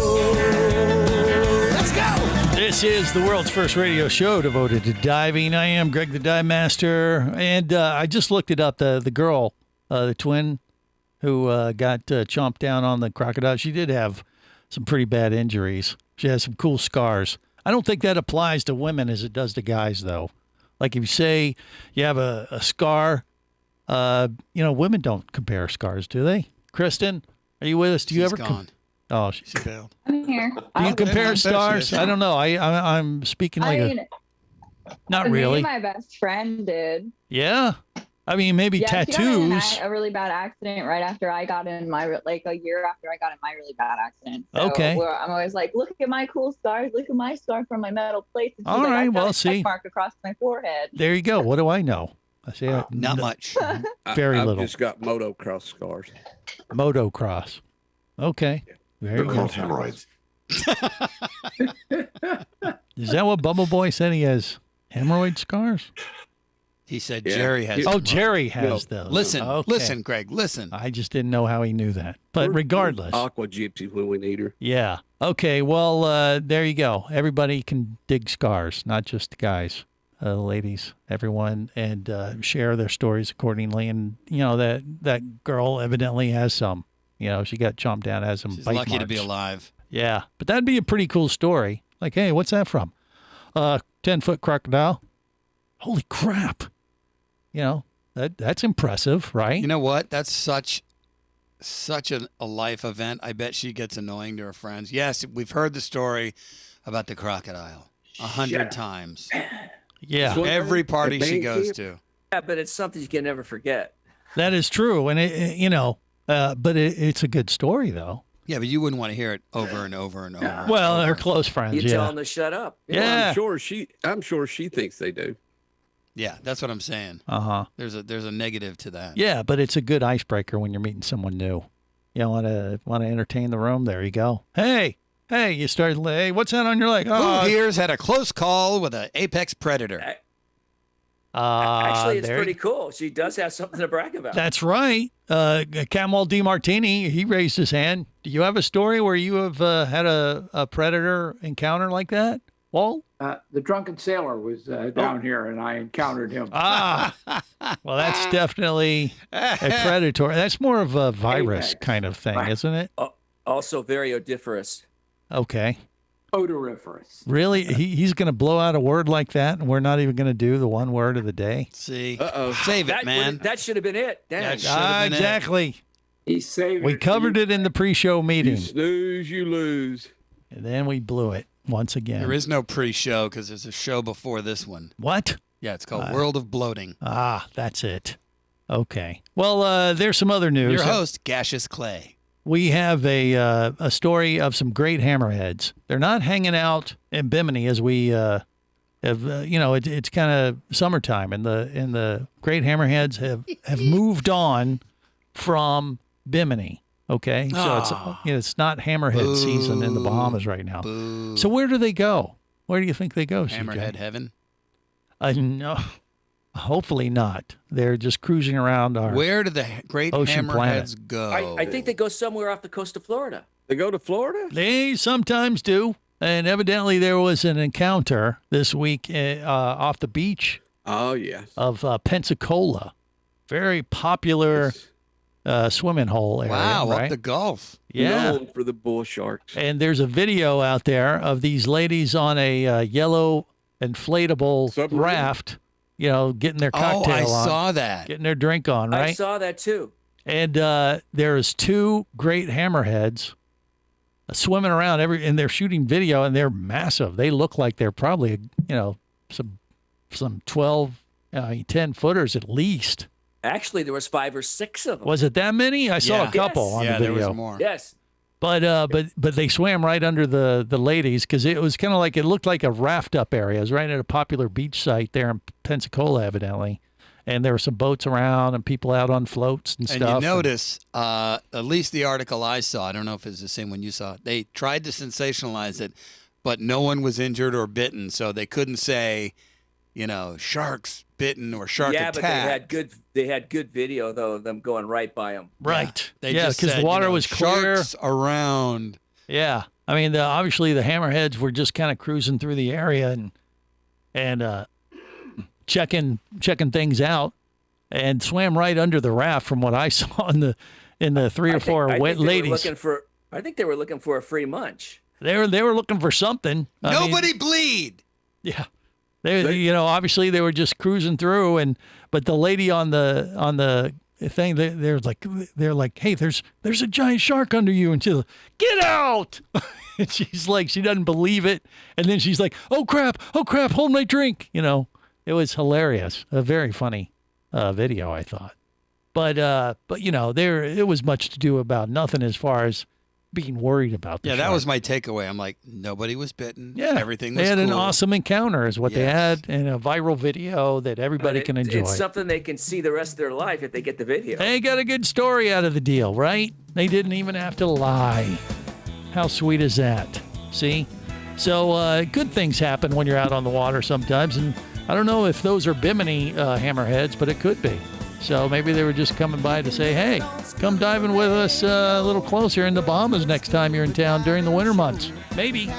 Speaker 14: Let's go!
Speaker 6: This is the world's first radio show devoted to diving. I am Greg the Dive Master, and I just looked it up. The girl, the twin who got chomped down on the crocodile, she did have some pretty bad injuries. She has some cool scars. I don't think that applies to women as it does to guys, though. Like if you say you have a scar, women don't compare scars, do they? Kristen, are you with us? Do you ever?
Speaker 5: Gone.
Speaker 6: Oh, she's bailed.
Speaker 18: I'm here.
Speaker 6: Do you compare stars? I don't know. I'm speaking like not really.
Speaker 18: My best friend did.
Speaker 6: Yeah. I mean, maybe tattoos.
Speaker 18: She got in a really bad accident right after I got in my, a year after I got in my really bad accident. So
Speaker 6: okay.
Speaker 18: I'm always like, look at my cool scars. Look at my scar from my metal plates. And
Speaker 6: all right.
Speaker 18: I've got
Speaker 6: well,
Speaker 18: a
Speaker 6: see.
Speaker 18: check mark across my forehead.
Speaker 6: There you go. What do I know? I say
Speaker 5: not much.
Speaker 6: Very
Speaker 8: I've
Speaker 6: little.
Speaker 8: Just got motocross scars.
Speaker 6: Motocross. Okay. Very
Speaker 17: They're
Speaker 6: good.
Speaker 17: called hemorrhoids.
Speaker 6: Is that what Bubble Boy said? He has hemorrhoid scars?
Speaker 5: He said Jerry has.
Speaker 6: Oh, Jerry has those.
Speaker 5: Listen, Greg, listen.
Speaker 6: I just didn't know how he knew that. But regardless.
Speaker 8: Aqua gypsy when we need her.
Speaker 6: Yeah. Okay. Well, there you go. Everybody can dig scars, not just guys, ladies, everyone, and share their stories accordingly. And, that girl evidently has some. She got chomped down, has some
Speaker 5: She's
Speaker 6: bite
Speaker 5: lucky
Speaker 6: marks.
Speaker 5: to be alive.
Speaker 6: Yeah. But that'd be a pretty cool story. Like, hey, what's that from? 10-foot crocodile. Holy crap. That's impressive, right?
Speaker 5: You know what? That's such a life event. I bet she gets annoying to her friends. Yes, we've heard the story about the crocodile 100 times.
Speaker 6: Yeah.
Speaker 5: Every party she goes to.
Speaker 7: Yeah, but it's something you can never forget.
Speaker 6: That is true. And, but it's a good story, though.
Speaker 5: Yeah, but you wouldn't want to hear it over and over and over.
Speaker 6: Well, her close friends,
Speaker 7: You tell them to shut up.
Speaker 6: Yeah.
Speaker 8: I'm sure she thinks they do.
Speaker 5: Yeah, that's what I'm saying.
Speaker 6: Uh-huh.
Speaker 5: There's a negative to that.
Speaker 6: Yeah, but it's a good icebreaker when you're meeting someone new. You want to entertain the room? There you go. Hey, you start. Hey, what's that on your leg?
Speaker 5: Who here's had a close call with an apex predator?
Speaker 7: Actually, it's pretty cool. She does have something to brag about.
Speaker 6: That's right. Camel DiMartini, he raised his hand. Do you have a story where you have had a predator encounter like that, Walt?
Speaker 15: The drunken sailor was down here, and I encountered him.
Speaker 6: Well, that's definitely a predator. That's more of a virus kind of thing, isn't it?
Speaker 7: Also very odoriferous.
Speaker 6: Okay.
Speaker 15: Odoriferous.
Speaker 6: Really? He's going to blow out a word like that, and we're not even going to do the one word of the day?
Speaker 5: See? Save it, man.
Speaker 7: That should have been it. Damn.
Speaker 6: Exactly.
Speaker 15: He saved it.
Speaker 6: We covered it in the pre-show meeting.
Speaker 8: You snooze, you lose.
Speaker 6: And then we blew it once again.
Speaker 5: There is no pre-show because there's a show before this one.
Speaker 6: What?
Speaker 5: Yeah, it's called World of Bloating.
Speaker 6: That's it. Okay. Well, there's some other news.
Speaker 5: Your host, Gaseous Clay.
Speaker 6: We have a story of some great hammerheads. They're not hanging out in Bimini as we have. It's kind of summertime, and the great hammerheads have moved on from Bimini. Okay, so it's not hammerhead season in the Bahamas right now.
Speaker 5: Boo.
Speaker 6: So where do they go? Where do you think they go?
Speaker 5: Hammerhead heaven?
Speaker 6: No, hopefully not. They're just cruising around our.
Speaker 5: Where do the great
Speaker 6: ocean
Speaker 5: hammerheads
Speaker 6: planet
Speaker 5: go?
Speaker 7: I think they go somewhere off the coast of Florida.
Speaker 8: They go to Florida?
Speaker 6: They sometimes do. And evidently there was an encounter this week off the beach.
Speaker 8: Oh, yes.
Speaker 6: Of Pensacola. Very popular swimming hole area.
Speaker 5: Wow,
Speaker 6: right?
Speaker 5: up the Gulf.
Speaker 6: Yeah.
Speaker 8: Known for the bull sharks.
Speaker 6: And there's a video out there of these ladies on a yellow inflatable raft, getting their cocktail on.
Speaker 5: I saw that.
Speaker 6: Getting their drink on, right?
Speaker 7: I saw that too.
Speaker 6: And there's two great hammerheads swimming around and they're shooting video, and they're massive. They look like they're probably, some 12, 10 footers at least.
Speaker 7: Actually, there was 5 or 6 of them.
Speaker 6: Was it that many? I saw a couple on the video.
Speaker 5: There was more.
Speaker 7: Yes.
Speaker 6: But they swam right under the ladies because it was kind of like, it looked like a raft up area. It was right at a popular beach site there in Pensacola, evidently. And there were some boats around and people out on floats and stuff.
Speaker 5: And you notice, at least the article I saw, I don't know if it's the same one you saw, they tried to sensationalize it, but no one was injured or bitten, so they couldn't say, sharks bitten or shark attack.
Speaker 7: Yeah, but they had good video though of them going right by them.
Speaker 6: Right.
Speaker 5: They just
Speaker 6: because
Speaker 5: said,
Speaker 6: the water was clear.
Speaker 5: Sharks around.
Speaker 6: Yeah. I mean, obviously the hammerheads were just kind of cruising through the area and checking things out, and swam right under the raft from what I saw in the 3 or 4 ladies.
Speaker 7: I think they were looking for a free munch.
Speaker 6: They were looking for something.
Speaker 5: Nobody bleed.
Speaker 6: Yeah. They obviously they were just cruising through, but the lady on the thing, they're like, hey, there's a giant shark under you, and she's like, get out. And she's like, she doesn't believe it, and then she's like, oh crap, hold my drink. It was hilarious, a very funny video, I thought, but it was much to do about nothing as far as being worried about the
Speaker 5: that
Speaker 6: shark.
Speaker 5: was my takeaway. I'm like, nobody was bitten.
Speaker 6: Yeah,
Speaker 5: everything was
Speaker 6: They had
Speaker 5: cool.
Speaker 6: an awesome encounter is what they had, and a viral video that everybody can enjoy.
Speaker 7: It's something they can see the rest of their life if they get the video.
Speaker 6: They got a good story out of the deal, right? They didn't even have to lie. How sweet is that? See? So good things happen when you're out on the water sometimes, and I don't know if those are Bimini hammerheads, but it could be. So maybe they were just coming by to say, hey, come diving with us a little closer in the Bahamas next time you're in town during the winter months. Maybe.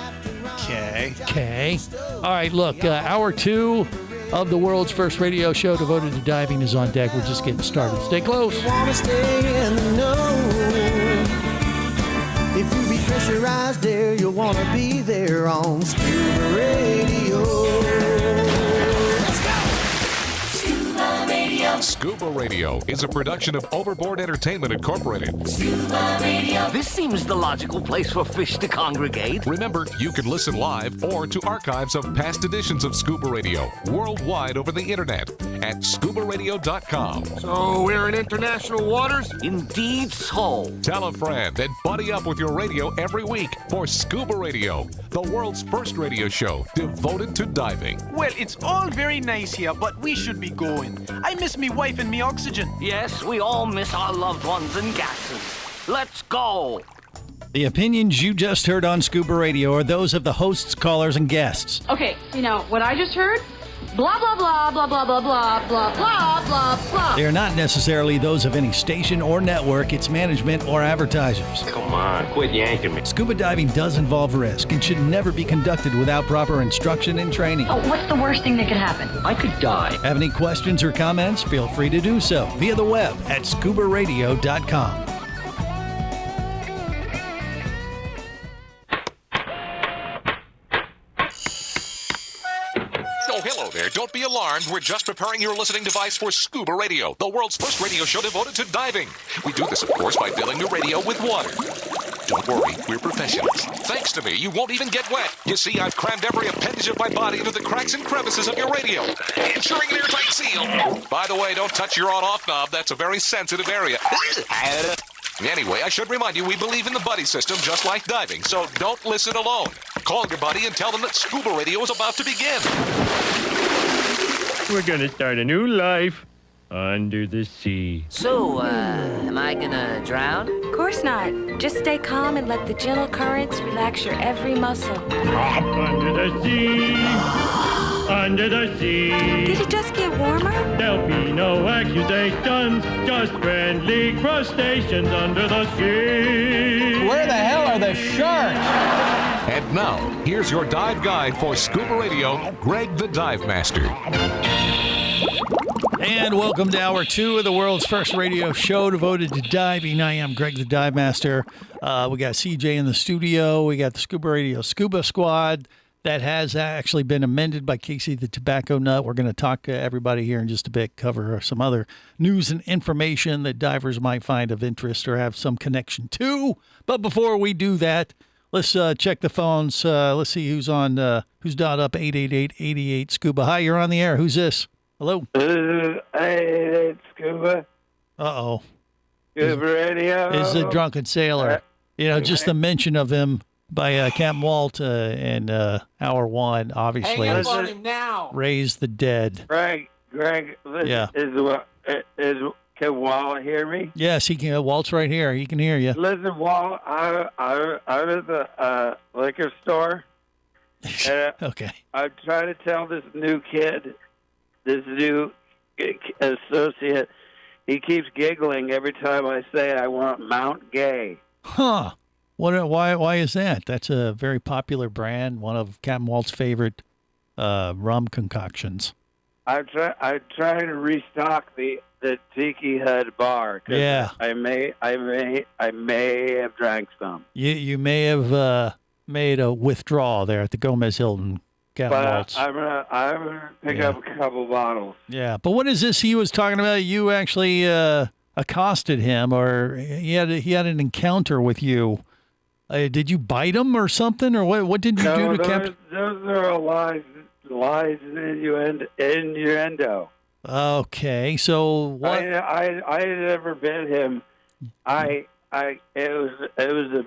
Speaker 6: Okay. All right, look, hour 2 of the world's first radio show devoted to diving is on deck. We're just getting started. Stay close.
Speaker 4: You wanna stay in the know. If you be pressurized there, you'll want to be there on Scuba Radio.
Speaker 1: Scuba Radio is a production of Overboard Entertainment Incorporated.
Speaker 11: Scuba Radio.
Speaker 13: This seems the logical place for fish to congregate.
Speaker 1: Remember, you can listen live or to archives of past editions of Scuba Radio worldwide over the internet at ScubaRadio.com.
Speaker 13: So we're in international waters? Indeed so.
Speaker 1: Tell a friend and buddy up with your radio every week for Scuba Radio, the world's first radio show devoted to diving.
Speaker 22: Well, it's all very nice here, but we should be going. I miss me wife and me oxygen.
Speaker 13: Yes, we all miss our loved ones and gases. Let's go.
Speaker 6: The opinions you just heard on Scuba Radio are those of the hosts, callers, and guests.
Speaker 23: Okay, what I just heard? Blah, blah, blah, blah, blah, blah, blah, blah, blah, blah, blah.
Speaker 6: They are not necessarily those of any station or network, its management, or advertisers.
Speaker 13: Come on, quit yanking me.
Speaker 6: Scuba diving does involve risk and should never be conducted without proper instruction and training.
Speaker 23: Oh, what's the worst thing that could happen?
Speaker 13: I could die.
Speaker 6: Have any questions or comments? Feel free to do so via the web at ScubaRadio.com.
Speaker 1: Oh, hello there. Don't be alarmed. We're just preparing your listening device for Scuba Radio, the world's first radio show devoted to diving. We do this, of course, by filling your radio with water. Don't worry, we're professionals. Thanks to me, you won't even get wet. You see, I've crammed every appendage of my body into the cracks and crevices of your radio, ensuring an airtight seal. By the way, don't touch your on-off knob. That's a very sensitive area. Anyway, I should remind you, we believe in the buddy system just like diving, so don't listen alone. Call your buddy and tell them that Scuba Radio is about to begin.
Speaker 2: We're gonna start a new life under the sea.
Speaker 24: So, am I gonna drown?
Speaker 25: Of course not. Just stay calm and let the gentle currents relax your every muscle.
Speaker 2: Under the sea, under the sea.
Speaker 25: Did it just get warmer?
Speaker 2: There'll be no accusations, just friendly crustaceans under the sea.
Speaker 26: Where the hell are the sharks?
Speaker 1: And now, here's your dive guide for Scuba Radio, Greg the Dive Master.
Speaker 6: And welcome to Hour 2 of the world's first radio show devoted to diving. I am Greg the Dive Master. We got CJ in the studio. We got the Scuba Radio Scuba Squad that has actually been amended by Casey the Tobacco Nut. We're going to talk to everybody here in just a bit, cover some other news and information that divers might find of interest or have some connection to. But before we do that, let's check the phones. Let's see who's on, who's dialed up 888-88 Scuba. Hi, you're on the air. Who's this? Hello?
Speaker 3: This is 888 Scuba.
Speaker 6: Uh-oh.
Speaker 3: Scuba Radio.
Speaker 6: Is the Drunken Sailor. Just the mention of him by Captain Walt in Hour 1, obviously.
Speaker 9: Hang up on him now.
Speaker 6: Raise the dead.
Speaker 3: Greg, listen,
Speaker 6: Yeah.
Speaker 3: Can Walt hear me?
Speaker 6: Yes, he can. Walt's right here. He can hear you.
Speaker 3: Listen, Walt, I was at the liquor store. And
Speaker 6: Okay.
Speaker 3: I'm trying to tell this new associate, he keeps giggling every time I say I want Mount Gay.
Speaker 6: Huh. Why is that? That's a very popular brand, one of Captain Walt's favorite rum concoctions.
Speaker 3: I'm trying to restock the Tiki Hut bar. 'Cause
Speaker 6: Yeah.
Speaker 3: I may have drank some.
Speaker 6: You may have made a withdrawal there at the Gomez Hilton, Captain Walt's.
Speaker 3: I'm gonna pick up a couple bottles.
Speaker 6: Yeah, but what is this he was talking about? You actually accosted him, or he had an encounter with you. Did you bite him or something, or what did you do to Captain?
Speaker 3: Those are all lies and innuendo.
Speaker 6: Okay, so what?
Speaker 3: I never bit him. It was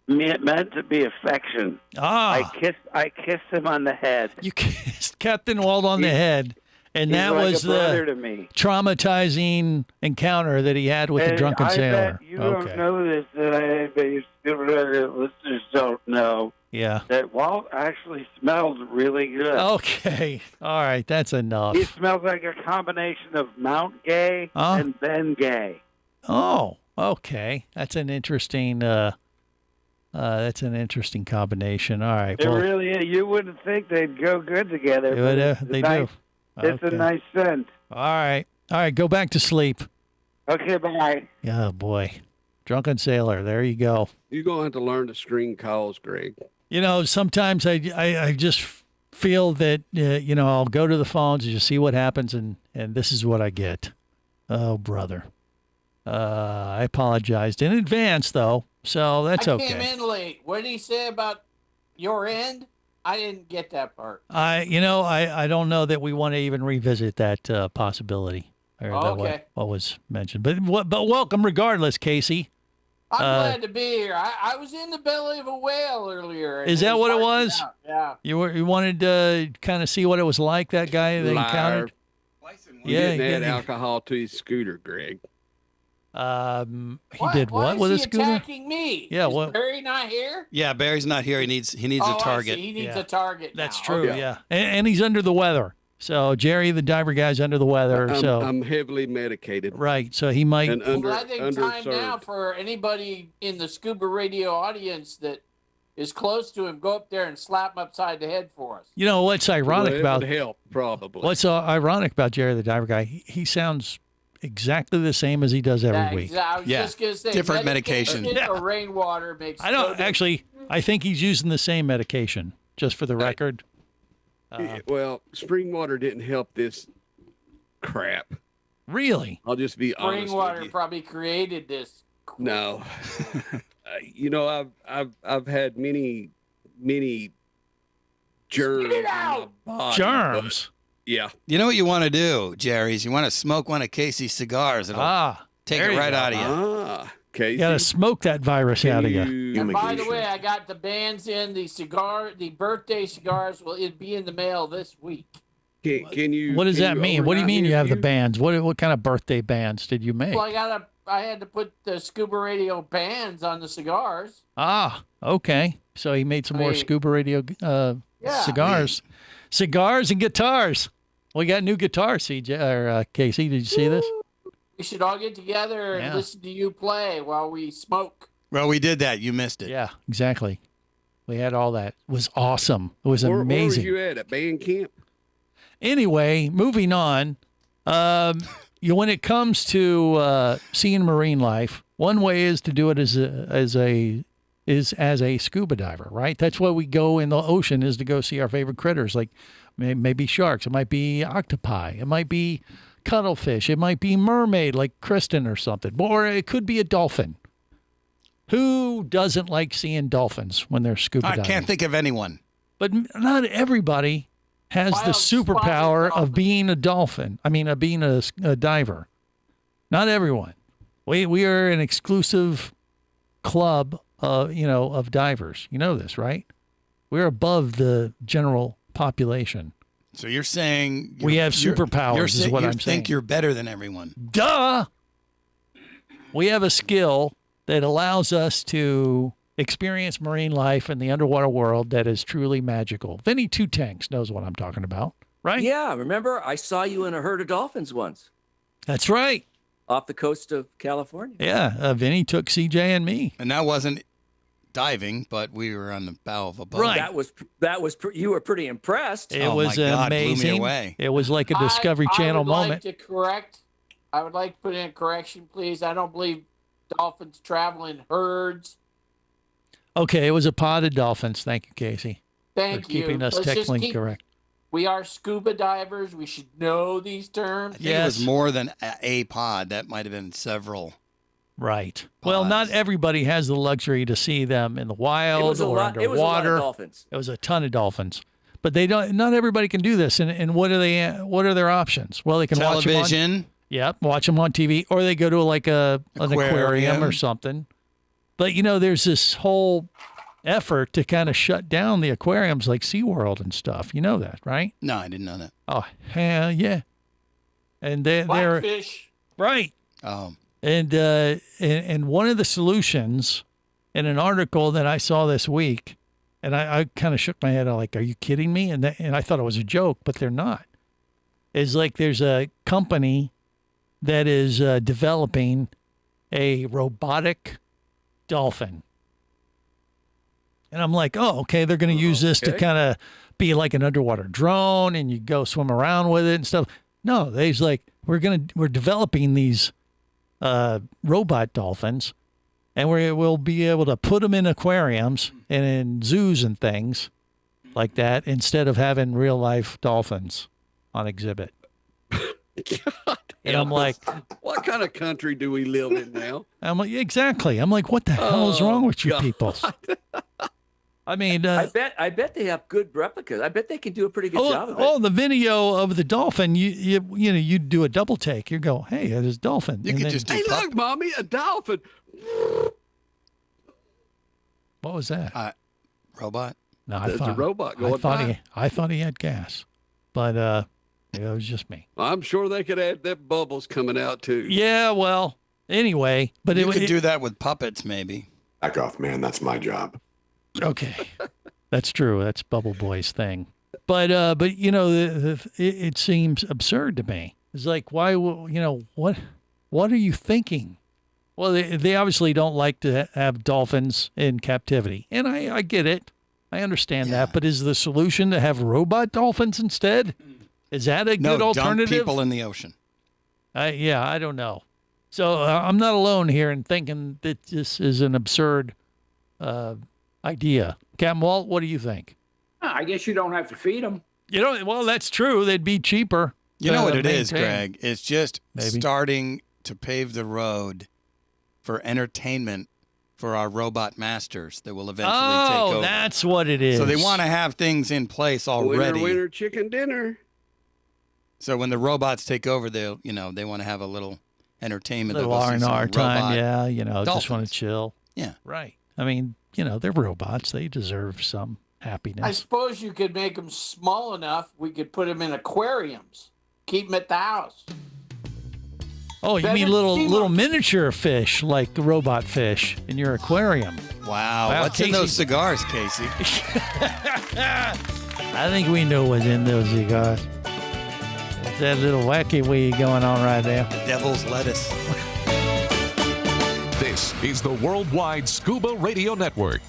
Speaker 3: meant to be affection.
Speaker 6: Ah,
Speaker 3: I kissed him on the head.
Speaker 6: You kissed Captain Walt on the head, and that
Speaker 3: like
Speaker 6: was
Speaker 3: a brother to me.
Speaker 6: Traumatizing encounter that he had with the Drunken Sailor.
Speaker 3: Bet you don't know this, but your listeners don't know.
Speaker 6: Yeah.
Speaker 3: That Walt actually smells really good.
Speaker 6: Okay. All right. That's enough.
Speaker 3: He smells like a combination of Mount Gay and Ben Gay.
Speaker 6: Oh, okay. That's an interesting combination. All right.
Speaker 3: It really is. You wouldn't think they'd go good together.
Speaker 6: They do.
Speaker 3: It's a nice scent.
Speaker 6: All right. Go back to sleep.
Speaker 3: Okay, bye.
Speaker 6: Oh, boy. Drunken Sailor. There you go.
Speaker 8: You're going to have to learn to screen calls, Greg.
Speaker 6: Sometimes I just feel that, I'll go to the phones and just see what happens, and this is what I get. Oh, brother. I apologized in advance, though, so that's okay.
Speaker 9: I came in late. What did he say about your end? I didn't get that part.
Speaker 6: I don't know that we want to even revisit that possibility. Or
Speaker 9: okay.
Speaker 6: What was mentioned. But welcome regardless, Casey.
Speaker 9: I'm glad to be here. I was in the belly of a whale earlier.
Speaker 6: Is that what it was?
Speaker 9: Yeah.
Speaker 6: You wanted to kind of see what it was like, that guy that encountered?
Speaker 8: He didn't add alcohol to his scooter, Greg.
Speaker 6: He did what with his scooter?
Speaker 9: Why is he attacking me?
Speaker 6: Yeah,
Speaker 9: is Barry not here?
Speaker 5: Yeah, Barry's not here. He needs a target.
Speaker 9: I see. He needs a target.
Speaker 6: That's
Speaker 9: now.
Speaker 6: true. Okay. Yeah, and he's under the weather. So Jerry, the diver guy's under the weather.
Speaker 8: I'm heavily medicated.
Speaker 6: Right. So he might.
Speaker 8: And
Speaker 9: I think time now for anybody in the Scuba Radio audience that is close to him, go up there and slap him upside the head for us.
Speaker 6: What's ironic about
Speaker 8: help probably.
Speaker 6: What's ironic about Jerry, the diver guy? He sounds exactly the same as he does every week.
Speaker 9: I was just gonna say
Speaker 5: different medication.
Speaker 9: Or rainwater makes.
Speaker 6: I don't actually. I think he's using the same medication. Just for the record.
Speaker 8: Well, spring water didn't help this crap.
Speaker 6: Really?
Speaker 8: I'll just be honest.
Speaker 9: Spring water probably created this.
Speaker 8: No. I've had many germs in my body.
Speaker 6: Germs?
Speaker 8: Yeah.
Speaker 5: You know what you want to do, Jerry, is you want to smoke one of Casey's cigars. It'll take it right out of you.
Speaker 8: Okay.
Speaker 6: You got to smoke that virus out of you.
Speaker 9: And by the way, I got the bands in the birthday cigars. Well, it'd be in the mail this week.
Speaker 8: Can you?
Speaker 6: What does that mean? What do you mean you have the bands? What kind of birthday bands did you make?
Speaker 9: Well, I had to put the Scuba Radio bands on the cigars.
Speaker 6: Ah, okay. So he made some more Scuba Radio cigars. Cigars and guitars. We got new guitars, CJ or Casey. Did you see this?
Speaker 9: We should all get together and listen to you play while we smoke.
Speaker 5: Well, we did that. You missed it.
Speaker 6: Yeah, exactly. We had all that. It was awesome. It was
Speaker 8: Where
Speaker 6: amazing.
Speaker 8: were you at band camp?
Speaker 6: Anyway, moving on. When it comes to seeing marine life, one way is to do it as a scuba diver, right? That's why we go in the ocean, is to go see our favorite critters, like maybe sharks. It might be octopi. It might be cuttlefish. It might be mermaid, like Kristen or something. Or it could be a dolphin. Who doesn't like seeing dolphins when they're scuba diving?
Speaker 5: I can't think of anyone.
Speaker 6: But not everybody has the superpower of being a dolphin. I mean, of being a diver. Not everyone. We are an exclusive club, of divers. You know this, right? We're above the general population.
Speaker 5: So you're saying
Speaker 6: we have superpowers, is what I'm saying.
Speaker 5: You think you're better than everyone.
Speaker 6: Duh! We have a skill that allows us to experience marine life in the underwater world that is truly magical. Vinny Two Tanks knows what I'm talking about, right?
Speaker 7: Yeah, remember I saw you in a herd of dolphins once.
Speaker 6: That's right.
Speaker 7: Off the coast of California.
Speaker 6: Yeah, Vinny took CJ and me.
Speaker 5: And that wasn't diving, but we were on the bow of a boat.
Speaker 6: Right.
Speaker 7: You were pretty impressed.
Speaker 6: It was
Speaker 5: my God,
Speaker 6: amazing.
Speaker 5: blew me away.
Speaker 6: It was like a Discovery Channel moment.
Speaker 9: I would like to put in a correction, please. I don't believe dolphins travel in herds.
Speaker 6: Okay, it was a pod of dolphins. Thank you, Casey.
Speaker 9: Thank
Speaker 6: for keeping us technically correct.
Speaker 9: We are scuba divers. We should know these terms.
Speaker 5: I think it was more than a pod. That might have been several.
Speaker 6: Right. Well, not everybody has the luxury to see them in the wild or underwater.
Speaker 7: It was a lot of dolphins.
Speaker 6: It was a ton of dolphins. But they don't. Not everybody can do this. And what are they? What are their options? Well, they can watch them on, watch them on TV, or they go to like an aquarium or something. But there's this whole effort to kind of shut down the aquariums like SeaWorld and stuff. You know that, right?
Speaker 5: No, I didn't know that.
Speaker 6: Oh, hell yeah. And they're
Speaker 9: Blackfish.
Speaker 6: Right.
Speaker 5: Oh.
Speaker 6: And one of the solutions in an article that I saw this week, and I kind of shook my head, I'm like, are you kidding me? And I thought it was a joke, but they're not. Is like there's a company that is developing a robotic dolphin. And I'm like, oh, okay, they're going to use this to kind of be like an underwater drone, and you go swim around with it and stuff. No, they's like, we're developing these robot dolphins, and we'll be able to put them in aquariums and in zoos and things like that instead of having real life dolphins on exhibit. And I'm like,
Speaker 8: what kind of country do we live in now?
Speaker 6: I'm like, exactly. I'm like, what the hell is wrong with you people? I mean,
Speaker 7: I bet they have good replicas. I bet they can do a pretty good job of it.
Speaker 6: Oh, the video of the dolphin, you do a double take. You go, hey, there's a dolphin.
Speaker 8: You can just do look, mommy, a dolphin.
Speaker 6: What was that?
Speaker 5: Robot.
Speaker 6: No,
Speaker 8: There's a robot going by.
Speaker 6: I thought he had gas, but it was just me.
Speaker 8: I'm sure they could add that bubbles coming out too.
Speaker 6: Yeah, well, anyway, but
Speaker 5: you could do that with puppets, maybe.
Speaker 17: Back off, man. That's my job.
Speaker 6: Okay, that's true. That's Bubble Boy's thing. But it seems absurd to me. It's like, why? What are you thinking? Well, they obviously don't like to have dolphins in captivity, and I get it. I understand that. But is the solution to have robot dolphins instead? Is that a good alternative?
Speaker 5: Dump people in the ocean.
Speaker 6: I don't know. So I'm not alone here in thinking that this is an absurd idea. Captain Walt, what do you think?
Speaker 15: I guess you don't have to feed them.
Speaker 6: Well, that's true. They'd be cheaper.
Speaker 5: You know what it is, Greg? It's just starting to pave the road for entertainment for our robot masters that will eventually take over.
Speaker 6: Oh, that's what it is.
Speaker 5: So they want to have things in place already.
Speaker 8: Winner, chicken dinner.
Speaker 5: So when the robots take over, they want to have a little entertainment.
Speaker 6: A little R&R time, just want to chill.
Speaker 5: Yeah.
Speaker 6: Right. I mean, they're robots. They deserve some happiness.
Speaker 9: I suppose you could make them small enough. We could put them in aquariums. Keep them at the house.
Speaker 6: Oh, you mean little miniature fish, like the robot fish in your aquarium.
Speaker 5: Wow. What's in those cigars, Casey?
Speaker 6: I think we know what's in those cigars. It's that little wacky weed going on right there.
Speaker 5: Devil's lettuce.
Speaker 1: This is the Worldwide Scuba Radio Network.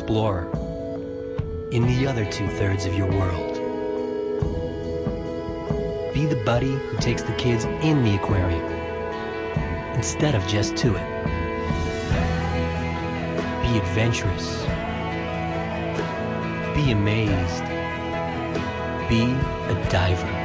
Speaker 10: explorer in the other 2/3 of your world. Be the buddy who takes the kids in the aquarium instead of just to it. Be adventurous. Be amazed. Be a diver.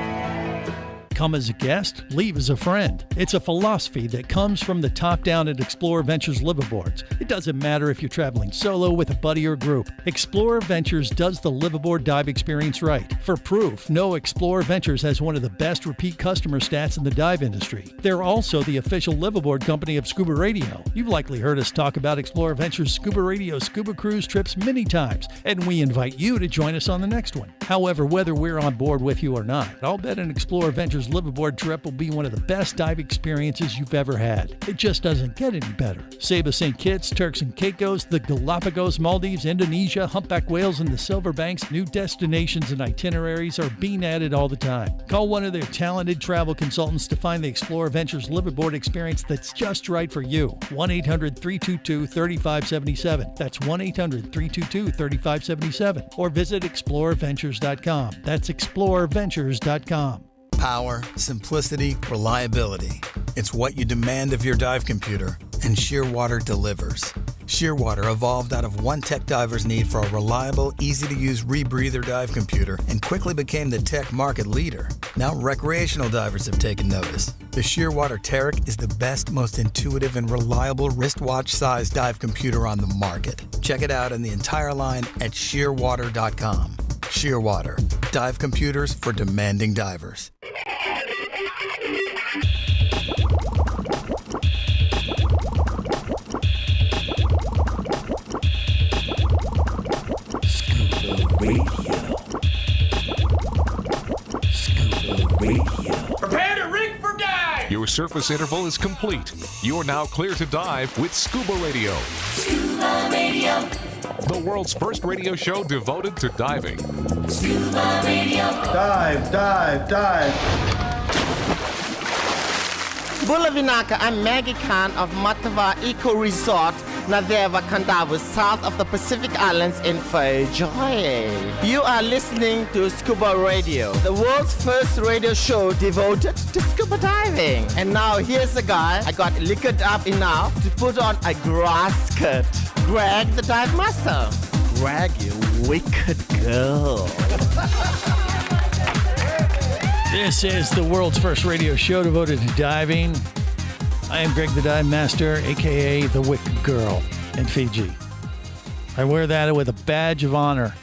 Speaker 6: Come as a guest, leave as a friend. It's a philosophy that comes from the top down at Explorer Ventures liveaboards. It doesn't matter if you're traveling solo, with a buddy, or group. Explorer Ventures does the liveaboard dive experience right. For proof, no Explorer Ventures has one of the best repeat customer stats in the dive industry. They're also the official liveaboard company of Scuba Radio. You've likely heard us talk about Explorer Ventures Scuba Radio scuba cruise trips many times, and we invite you to join us on the next one. However, whether we're on board with you or not, I'll bet an Explorer Ventures liveaboard trip will be one of the best dive experiences you've ever had. It just doesn't get any better. Saba St. Kitts, Turks and Caicos, the Galapagos, Maldives, Indonesia, humpback whales, and the Silver Banks, new destinations and itineraries are being added all the time. Call one of their talented travel consultants to find the Explorer Ventures liveaboard experience that's just right for you. 1-800-322-3577. That's 1-800-322-3577. Or visit explorerventures.com. That's explorerventures.com.
Speaker 16: Power, simplicity, reliability. It's what you demand of your dive computer, and Shearwater delivers. Shearwater evolved out of one tech diver's need for a reliable, easy-to-use rebreather dive computer and quickly became the tech market leader. Now recreational divers have taken notice. The Shearwater Taric is the best, most intuitive, and reliable wristwatch-sized dive computer on the market. Check it out in the entire line at shearwater.com. Shearwater, dive computers for demanding divers.
Speaker 11: Prepare to rig for dive!
Speaker 1: Your surface interval is complete. You're now clear to dive with Scuba Radio.
Speaker 11: Scuba Radio.
Speaker 1: The world's first radio show devoted to diving.
Speaker 11: Scuba Radio.
Speaker 12: Dive, dive, dive.
Speaker 19: Bulavinaka, I'm Maggie Khan of Matava Eco Resort, Nadeva Kandavu, south of the Pacific Islands in Fiji. You are listening to Scuba Radio, the world's first radio show devoted to scuba diving. And now here's a guy I got liquored up enough to put on a grass skirt. Greg, the dive master. Greg, you wicked girl.
Speaker 6: This is the world's first radio show devoted to diving. I am Greg the Dive Master, a.k.a. the Wicked Girl in Fiji. I wear that with a badge of honor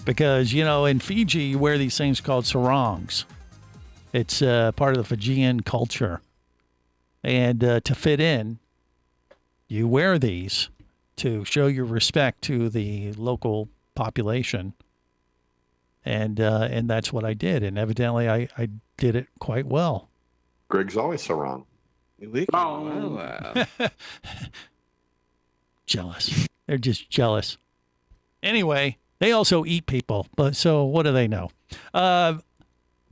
Speaker 6: because, you know, in Fiji, you wear these things called sarongs. It's part of the Fijian culture. And to fit in, you wear these to show your respect to the local population. And that's what I did. And evidently, I did it quite well.
Speaker 17: Greg's always so wrong.
Speaker 8: Wow.
Speaker 6: Jealous. They're just jealous. Anyway, they also eat people. But so what do they know?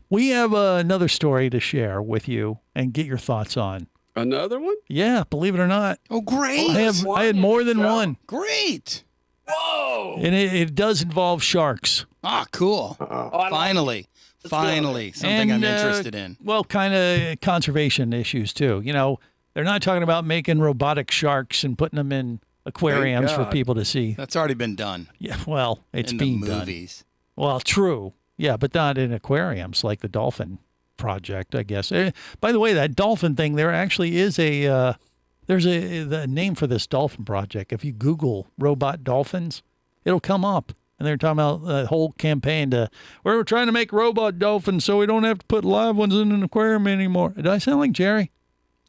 Speaker 6: We have another story to share with you and get your thoughts on.
Speaker 8: Another one?
Speaker 6: Yeah, believe it or not.
Speaker 5: Oh, great.
Speaker 6: I had more than one.
Speaker 5: Great.
Speaker 9: Whoa.
Speaker 6: And it does involve sharks.
Speaker 5: Ah, cool. Finally. Finally, something I'm interested in.
Speaker 6: Well, kind of conservation issues, too. You know, they're not talking about making robotic sharks and putting them in aquariums for people to see.
Speaker 5: That's already been done.
Speaker 6: Yeah, well, it's
Speaker 5: in
Speaker 6: being
Speaker 5: the movies.
Speaker 6: Done. Well, true. Yeah, but not in aquariums like the dolphin project, I guess. By the way, that dolphin thing, there actually is there's a name for this dolphin project. If you Google robot dolphins, it'll come up. And they're talking about the whole campaign where we're trying to make robot dolphins so we don't have to put live ones in an aquarium anymore. Did I sound like Jerry?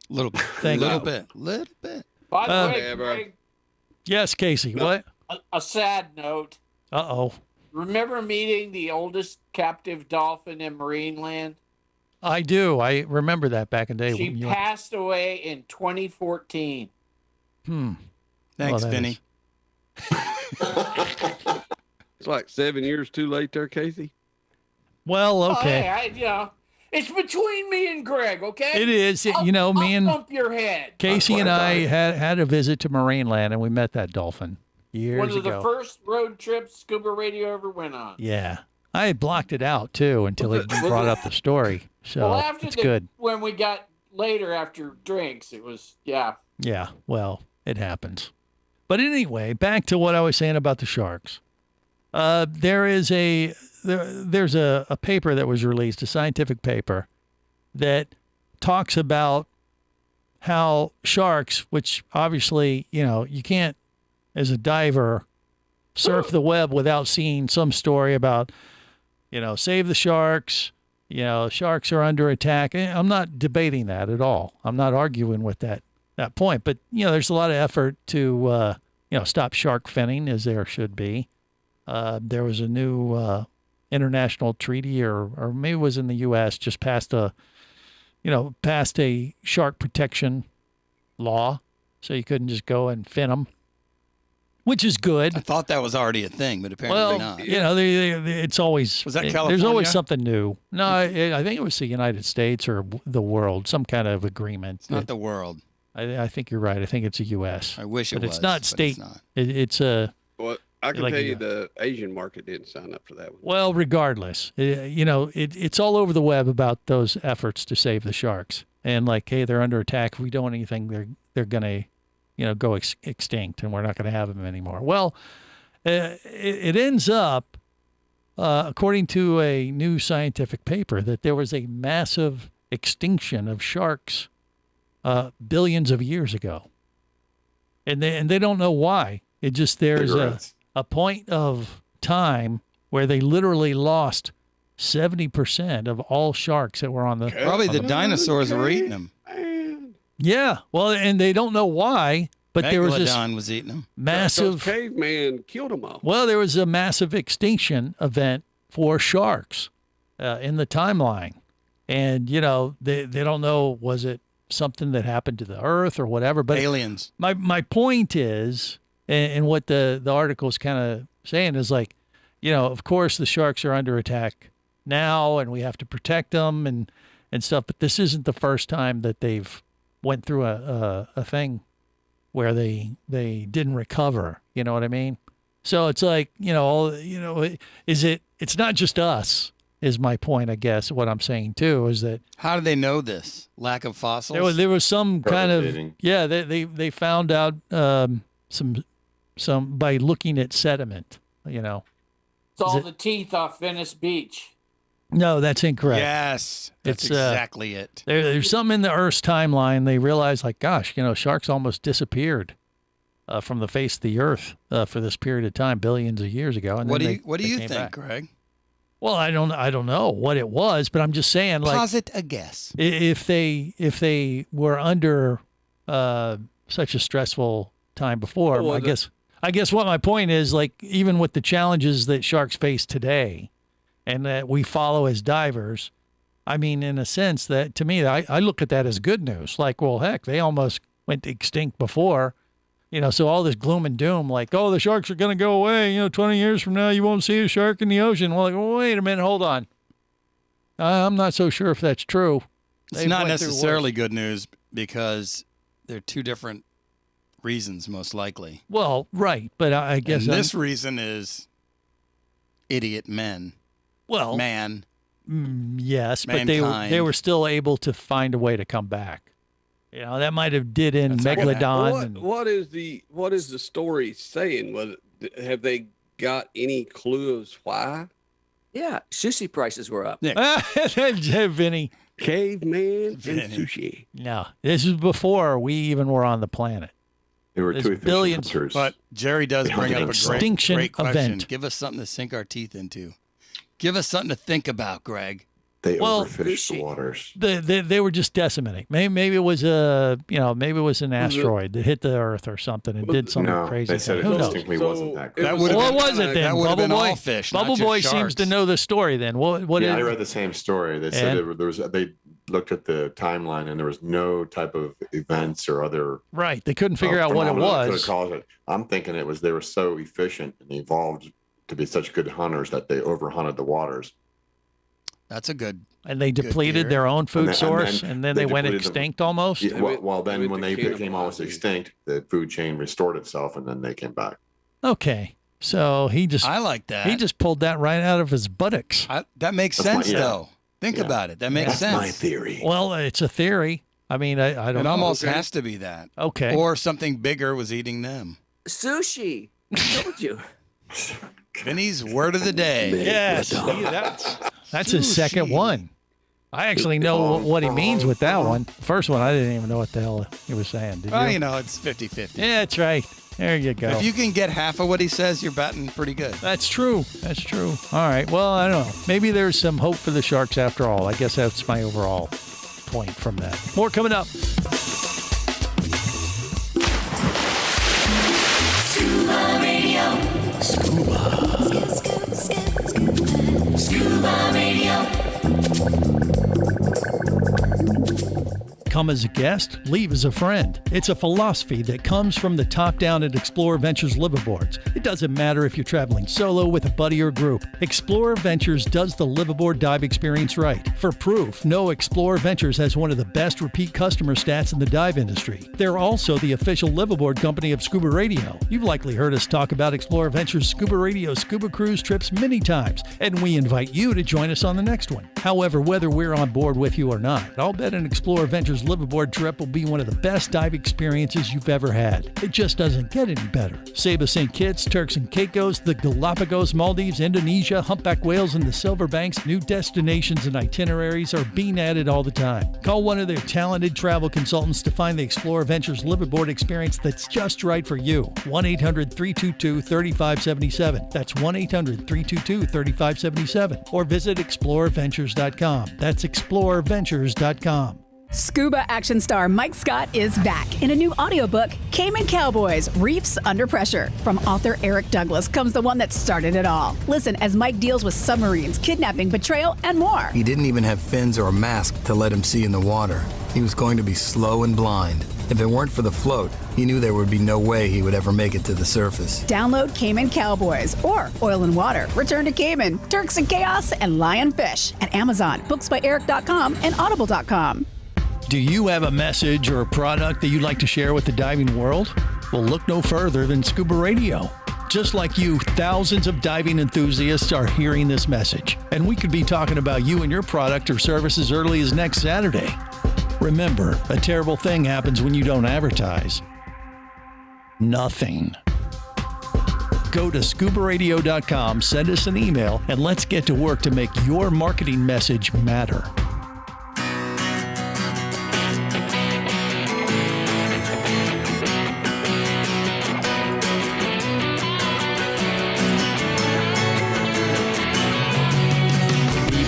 Speaker 5: A little bit.
Speaker 6: Thank you.
Speaker 5: Little bit.
Speaker 9: By the way, Greg,
Speaker 6: yes, Casey, what?
Speaker 9: a sad note.
Speaker 6: Uh-oh.
Speaker 9: Remember meeting the oldest captive dolphin in marine land?
Speaker 6: I do. I remember that back in the day.
Speaker 9: She passed away in 2014.
Speaker 6: Well,
Speaker 5: Thanks, Vinny.
Speaker 8: It's like 7 years too late there, Casey.
Speaker 6: Well, okay.
Speaker 9: Oh, hey, it's between me and Greg, okay?
Speaker 6: It is.
Speaker 9: I'll
Speaker 6: me and
Speaker 9: bump your head.
Speaker 6: Casey and I had a visit to Marineland, and we met that dolphin. years
Speaker 9: One of
Speaker 6: ago.
Speaker 9: the first road trips Scuba Radio ever went on.
Speaker 6: Yeah. I had blocked it out, too, until he brought up the story. So
Speaker 9: Well, after
Speaker 6: it's good.
Speaker 9: when we got later after drinks, it was, yeah.
Speaker 6: Yeah, well, it happens. But anyway, back to what I was saying about the sharks. There's a paper that was released, a scientific paper, that talks about how sharks, which obviously, you can't, as a diver, surf the web without seeing some story about, save the sharks, sharks are under attack. I'm not debating that at all. I'm not arguing with that point. But, there's a lot of effort to, stop shark finning, as there should be. There was a new international treaty, or maybe it was in the U.S., just passed a shark protection law, so you couldn't just go and fin them, which is good.
Speaker 5: I thought that was already a thing, but apparently not.
Speaker 6: It's always...
Speaker 5: Was that California?
Speaker 6: There's always something new. No, I think it was the United States or the world, some kind of agreement.
Speaker 5: It's not the world.
Speaker 6: I think you're right. I think it's the U.S.
Speaker 5: I wish it
Speaker 6: but
Speaker 5: was,
Speaker 6: it's not
Speaker 5: but
Speaker 6: state.
Speaker 5: it's not.
Speaker 6: It's a...
Speaker 8: Well, I can tell you the Asian market didn't sign up for that one.
Speaker 6: Well, regardless, it's all over the web about those efforts to save the sharks. And hey, they're under attack. If we don't do anything, they're going to, go extinct, and we're not going to have them anymore. Well, it ends up, according to a new scientific paper, that there was a massive extinction of sharks billions of years ago. And they don't know why. It just, there's a point of time where they literally lost 70% of all sharks that were on the...
Speaker 5: Probably the dinosaurs were eating them.
Speaker 6: Yeah, well, and they don't know why, but there was this
Speaker 5: was eating them.
Speaker 6: massive...
Speaker 8: Caveman killed them all.
Speaker 6: Well, there was a massive extinction event for sharks in the timeline. And, they don't know, was it something that happened to the Earth or whatever? But
Speaker 5: aliens.
Speaker 6: My point is, and what the article is kind of saying is of course the sharks are under attack now and we have to protect them and stuff, but this isn't the first time that they've went through a thing where they didn't recover. You know what I mean? So it's it's not just us, is my point, I guess. What I'm saying too is that...
Speaker 5: How do they know this? Lack of fossils?
Speaker 6: There was some kind of... Yeah, they found out some by looking at sediment,
Speaker 9: It's all the teeth off Venice Beach.
Speaker 6: No, that's incorrect.
Speaker 5: Yes, that's exactly it.
Speaker 6: There's something in the Earth's timeline. They realize, gosh, sharks almost disappeared from the face of the Earth for this period of time, billions of years ago. And
Speaker 5: what do you think, Greg?
Speaker 6: Well, I don't know what it was, but I'm just saying,
Speaker 5: posit a guess.
Speaker 6: If they were under such a stressful time before, I guess what my point is, even with the challenges that sharks face today and that we follow as divers, I mean, in a sense that, to me, I look at that as good news. Well, heck, they almost went extinct before, so all this gloom and doom, the sharks are going to go away, 20 years from now, you won't see a shark in the ocean. Well, wait a minute, hold on. I'm not so sure if that's true.
Speaker 5: It's not necessarily good news because they're two different reasons, most likely.
Speaker 6: Well, right, but I guess...
Speaker 5: And this reason is idiot men.
Speaker 6: Well...
Speaker 5: Man.
Speaker 6: Yes,
Speaker 5: mankind.
Speaker 6: But they were still able to find a way to come back. That might have did in Megalodon.
Speaker 8: What is the story saying? Have they got any clue as why?
Speaker 7: Yeah, sushi prices were up.
Speaker 6: Vinny.
Speaker 8: Caveman and sushi.
Speaker 6: No, this is before we even were on the planet.
Speaker 17: They were too
Speaker 6: billions.
Speaker 5: But Jerry does bring up a great question.
Speaker 6: Event.
Speaker 5: Give us something to sink our teeth into. Give us something to think about, Greg.
Speaker 17: They overfished the waters.
Speaker 6: They were just decimating. Maybe it was an asteroid that hit the Earth or something and did something crazy.
Speaker 17: They said it distinctly wasn't that.
Speaker 6: What was it then?
Speaker 5: That would have been all fish.
Speaker 6: Bubble Boy seems to know the story. Then
Speaker 17: I read the same story. They said they looked at the timeline and there was no type of events or other.
Speaker 6: Right, they couldn't figure out what it was.
Speaker 17: I'm thinking they were so efficient and evolved to be such good hunters that they overhunted the waters.
Speaker 5: That's a good.
Speaker 6: And they depleted their own food source, and then they went extinct almost.
Speaker 17: Yeah, well, then when they became almost extinct, the food chain restored itself, and then they came back.
Speaker 6: Okay. So
Speaker 5: I like that.
Speaker 6: He just pulled that right out of his buttocks.
Speaker 5: That makes sense, though. Think about it. That makes sense.
Speaker 17: That's my theory.
Speaker 6: Well, it's a theory. I mean, I don't know.
Speaker 5: It almost has to be that.
Speaker 6: Okay.
Speaker 5: Or something bigger was eating them.
Speaker 7: Sushi. I told you.
Speaker 5: Vinny's word of the day.
Speaker 6: Yes. That's his second one. I actually know what he means with that one. First one, I didn't even know what the hell he was saying. Did you?
Speaker 5: You know, it's 50-50.
Speaker 6: Yeah, that's right. There you go.
Speaker 5: If you can get half of what he says, you're batting pretty good.
Speaker 6: That's true. That's true. All right. Well, I don't know. Maybe there's some hope for the Sharks after all. I guess that's my overall point from that. More coming up.
Speaker 11: Scuba Radio. Scuba Radio.
Speaker 6: Come as a guest, leave as a friend. It's a philosophy that comes from the top down at Explorer Ventures liveaboards. It doesn't matter if you're traveling solo, with a buddy, or group. Explorer Ventures does the liveaboard dive experience right. For proof, know Explorer Ventures has one of the best repeat customer stats in the dive industry. They're also the official liveaboard company of Scuba Radio. You've likely heard us talk about Explorer Ventures Scuba Radio scuba cruise trips many times, and we invite you to join us on the next one. However, whether we're on board with you or not, I'll bet an Explorer Ventures liveaboard trip will be one of the best dive experiences you've ever had. It just doesn't get any better. Saba St. Kitts, Turks and Caicos, the Galapagos, Maldives, Indonesia, humpback whales, and the Silver Banks, new destinations and itineraries are being added all the time. Call one of their talented travel consultants to find the Explorer Ventures liveaboard experience that's just right for you. 1-800-322-3577. That's 1-800-322-3577. Or visit explorerventures.com. That's explorerventures.com.
Speaker 4: Scuba action star Mike Scott is back in a new audiobook, Cayman Cowboys, Reefs Under Pressure. From author Eric Douglas comes the one that started it all. Listen as Mike deals with submarines, kidnapping, betrayal, and more.
Speaker 16: He didn't even have fins or a mask to let him see in the water. He was going to be slow and blind. If it weren't for the float, he knew there would be no way he would ever make it to the surface.
Speaker 4: Download Cayman Cowboys or Oil and Water, Return to Cayman, Turks and Chaos, and Lionfish at Amazon, booksbyeric.com, and audible.com.
Speaker 6: Do you have a message or a product that you'd like to share with the diving world? Well, look no further than Scuba Radio. Just like you, thousands of diving enthusiasts are hearing this message, and we could be talking about you and your product or service as early as next Saturday. Remember, a terrible thing happens when you don't advertise. Nothing. Go to ScubaRadio.com, send us an email, and let's get to work to make your marketing message matter.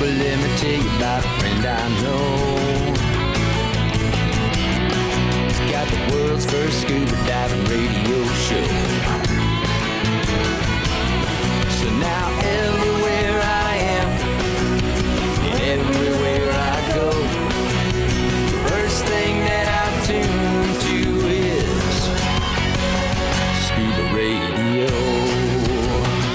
Speaker 14: Let me tell you about a friend I know. He's got the world's first scuba diving radio show. So now everywhere I am, and everywhere I go, the first thing that I tune to is Scuba Radio.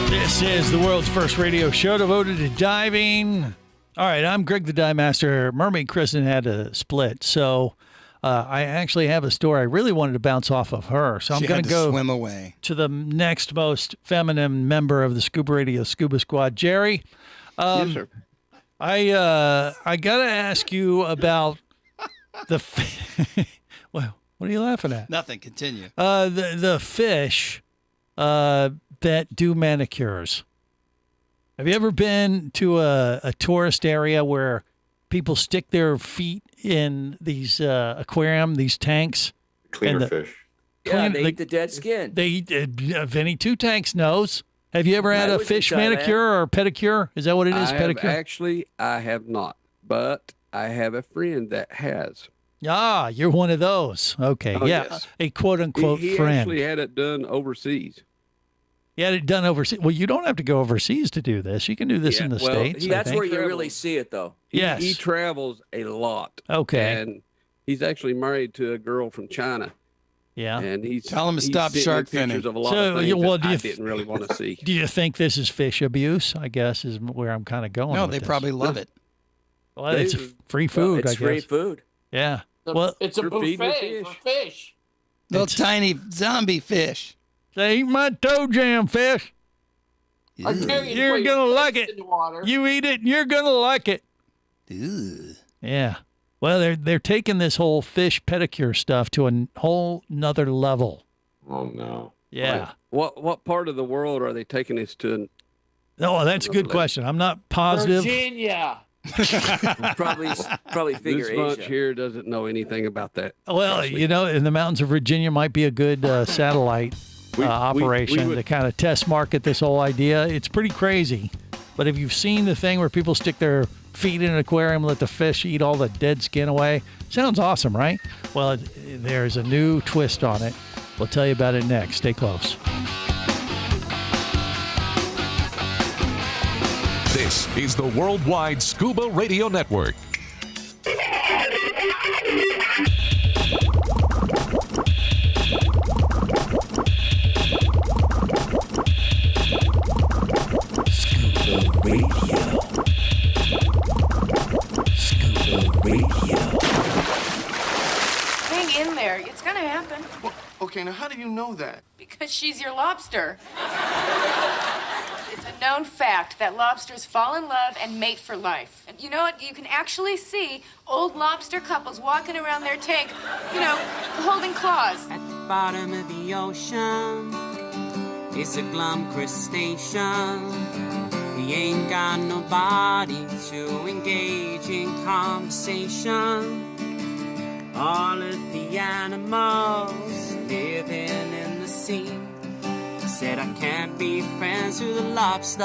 Speaker 6: This is the world's first radio show devoted to diving. All right, I'm Greg the Dive Master. Mermaid Kristen had to split, so I actually have a story I really wanted to bounce off of her. So I'm going to go
Speaker 5: swim away
Speaker 6: to the next most feminine member of the Scuba Radio Scuba Squad, Jerry.
Speaker 8: Yes, sir.
Speaker 6: I got to ask you about the. Well, what are you laughing at?
Speaker 5: Nothing. Continue.
Speaker 6: The fish that do manicures. Have you ever been to a tourist area where people stick their feet in these aquarium, these tanks?
Speaker 17: Cleaner fish.
Speaker 7: Yeah, they eat the dead skin.
Speaker 6: They eat, Vinny Two Tanks knows. Have you ever had a fish manicure or pedicure? Is that what it is, pedicure?
Speaker 8: I have not, but I have a friend that has.
Speaker 6: Ah, you're one of those. Okay,
Speaker 8: Oh,
Speaker 6: yeah,
Speaker 8: yes.
Speaker 6: a quote-unquote
Speaker 8: He
Speaker 6: friend.
Speaker 8: actually had it done overseas.
Speaker 6: You had it done overseas. Well, you don't have to go overseas to do this. You can do this in the States.
Speaker 7: That's
Speaker 6: I
Speaker 7: where
Speaker 6: think.
Speaker 7: you really see it, though.
Speaker 6: Yes.
Speaker 8: He travels a lot.
Speaker 6: Okay.
Speaker 8: And he's actually married to a girl from China.
Speaker 6: Yeah.
Speaker 8: And
Speaker 5: Tell him to
Speaker 8: he's
Speaker 5: stop
Speaker 8: sent me
Speaker 5: shark
Speaker 8: pictures
Speaker 5: finning.
Speaker 8: of a lot of things that I
Speaker 6: you
Speaker 8: didn't really want to see.
Speaker 6: Do you think this is fish abuse? I guess is where I'm kind of going.
Speaker 5: No,
Speaker 6: with
Speaker 5: they
Speaker 6: this.
Speaker 5: probably love it.
Speaker 6: Well, it's free food.
Speaker 7: It's
Speaker 6: I guess.
Speaker 7: free food.
Speaker 6: Yeah.
Speaker 9: It's
Speaker 6: Well,
Speaker 9: it's a
Speaker 8: You're feeding the
Speaker 9: buffet for fish.
Speaker 5: Little tiny zombie fish.
Speaker 6: Say, eat my toe jam, fish.
Speaker 9: I dare you to
Speaker 6: You're
Speaker 9: put your
Speaker 6: going to like
Speaker 9: face
Speaker 6: it.
Speaker 9: in the water.
Speaker 6: You eat it, and you're going to like it.
Speaker 5: Ew.
Speaker 6: Yeah. Well, they're taking this whole fish pedicure stuff to a whole nother level.
Speaker 17: Oh, no.
Speaker 6: Yeah.
Speaker 8: What part of the world are they taking this to?
Speaker 6: Oh, that's a good question. I'm not positive.
Speaker 9: Virginia.
Speaker 7: probably figure
Speaker 8: This bunch
Speaker 7: Asia.
Speaker 8: here doesn't know anything about that.
Speaker 6: Well, you know, in the mountains of Virginia might be a good satellite operation to kind of test market this whole idea. It's pretty crazy. But if you've seen the thing where people stick their feet in an aquarium and let the fish eat all the dead skin away, sounds awesome, right? Well, there's a new twist on it. We'll tell you about it next. Stay close.
Speaker 1: This is the Worldwide Scuba Radio Network.
Speaker 11: Scuba Radio. Scuba Radio.
Speaker 18: Hang in there. It's gonna happen.
Speaker 12: Well, okay, now how do you know that?
Speaker 18: Because she's your lobster. It's a known fact that lobsters fall in love and mate for life. And you know what? You can actually see old lobster couples walking around their tank, you know, holding claws.
Speaker 14: At the bottom of the ocean is a glum crustacean. He ain't got nobody to engage in conversation. All of the animals living in the sea said I can't be friends with a lobster,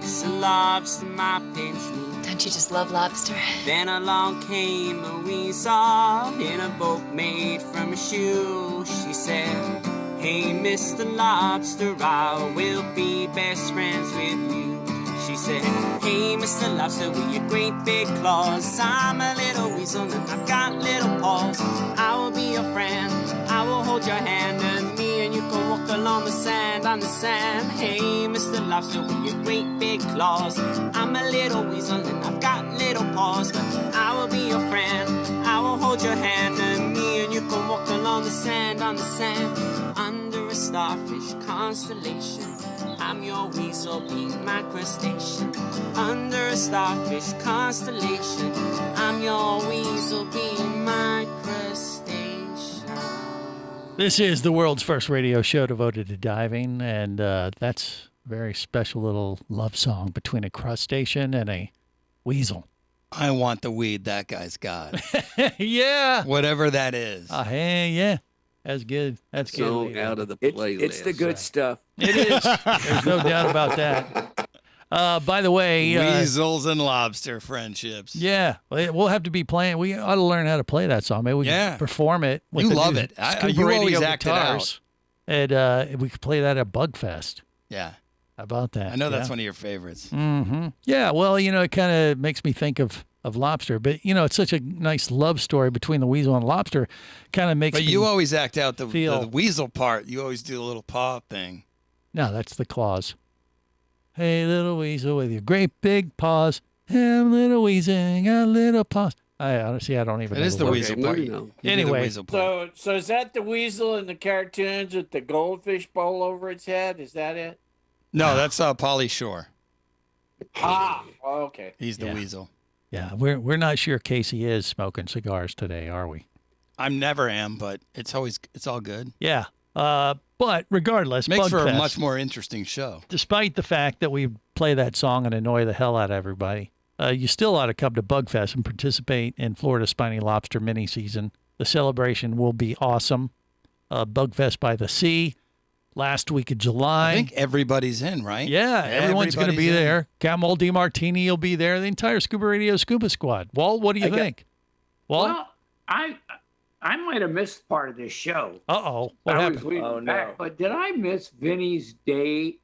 Speaker 14: 'cause a lobster might pinch me.
Speaker 25: Don't you just love lobster?
Speaker 14: Then along came a weasel in a boat made from a shoe. She said, hey, Mr. Lobster, I will be best friends with you. She said, hey, Mr. Lobster, with your great big claws, I'm a little weasel and I've got little paws. I will be your friend, I will hold your hand, and me and you can walk along the sand, on the sand. Hey, Mr. Lobster, with your great big claws, I'm a little weasel and I've got little paws, but I will be your friend, I will hold your hand, and me and you can walk along the sand, on the sand. Under a starfish constellation, I'm your weasel, be my crustacean. Under a starfish constellation, I'm your weasel, be my crustacean.
Speaker 6: This is the world's first radio show devoted to diving, and that's a very special little love song between a crustacean and a weasel.
Speaker 5: I want the weed that guy's got.
Speaker 6: Yeah.
Speaker 5: Whatever that is.
Speaker 6: Hey, yeah. That's good. That's good.
Speaker 8: Song out of the playlist.
Speaker 7: It's the good stuff.
Speaker 6: It is. There's no doubt about that. By the way,
Speaker 5: weasels and lobster friendships.
Speaker 6: Yeah, we'll have to be playing. We ought to learn how to play that song. Maybe we can perform it. With
Speaker 5: You
Speaker 6: the
Speaker 5: love
Speaker 6: new
Speaker 5: it.
Speaker 6: Scuba
Speaker 5: You
Speaker 6: Radio
Speaker 5: always act it
Speaker 6: guitars. And we could play that at Bugfest.
Speaker 5: Yeah.
Speaker 6: How about that?
Speaker 5: I know that's one of your favorites.
Speaker 6: Mm-hmm. Yeah, well, you know, it kind of makes me think of lobster, but you know, it's such a nice love story between the weasel and lobster. Kind of makes.
Speaker 5: But
Speaker 6: me
Speaker 5: you always act out the
Speaker 6: feel
Speaker 5: weasel part. You always do the little paw thing.
Speaker 6: No, that's the claws. Hey, little weasel with your great big paws. Hey, little weasel, got little paws. I honestly, I don't even.
Speaker 5: It
Speaker 6: know
Speaker 5: is the
Speaker 6: word.
Speaker 5: weasel part. You
Speaker 6: Anyway,
Speaker 9: So is that the weasel in the cartoons with the goldfish bowl over its head? Is that it?
Speaker 5: No, that's Pauly Shore.
Speaker 9: Ah, okay.
Speaker 5: He's the weasel.
Speaker 6: Yeah, we're not sure Casey is smoking cigars today, are we?
Speaker 5: I never am, but it's all good.
Speaker 6: Yeah. But regardless,
Speaker 5: Makes for a
Speaker 6: Bugfest,
Speaker 5: much more interesting show.
Speaker 6: Despite the fact that we play that song and annoy the hell out of everybody, you still ought to come to Bugfest and participate in Florida Spiny Lobster mini season. The celebration will be awesome. Bugfest by the Sea, last week of July.
Speaker 5: I think everybody's in, right?
Speaker 6: Yeah, everyone's going to be there. Camal DiMartini will be there. The entire Scuba Radio Scuba Squad. Walt, what do you think?
Speaker 15: Well, I might have missed part of this show.
Speaker 6: Uh-oh. What
Speaker 15: I
Speaker 6: happened?
Speaker 15: was leaving back, but did I miss Vinny's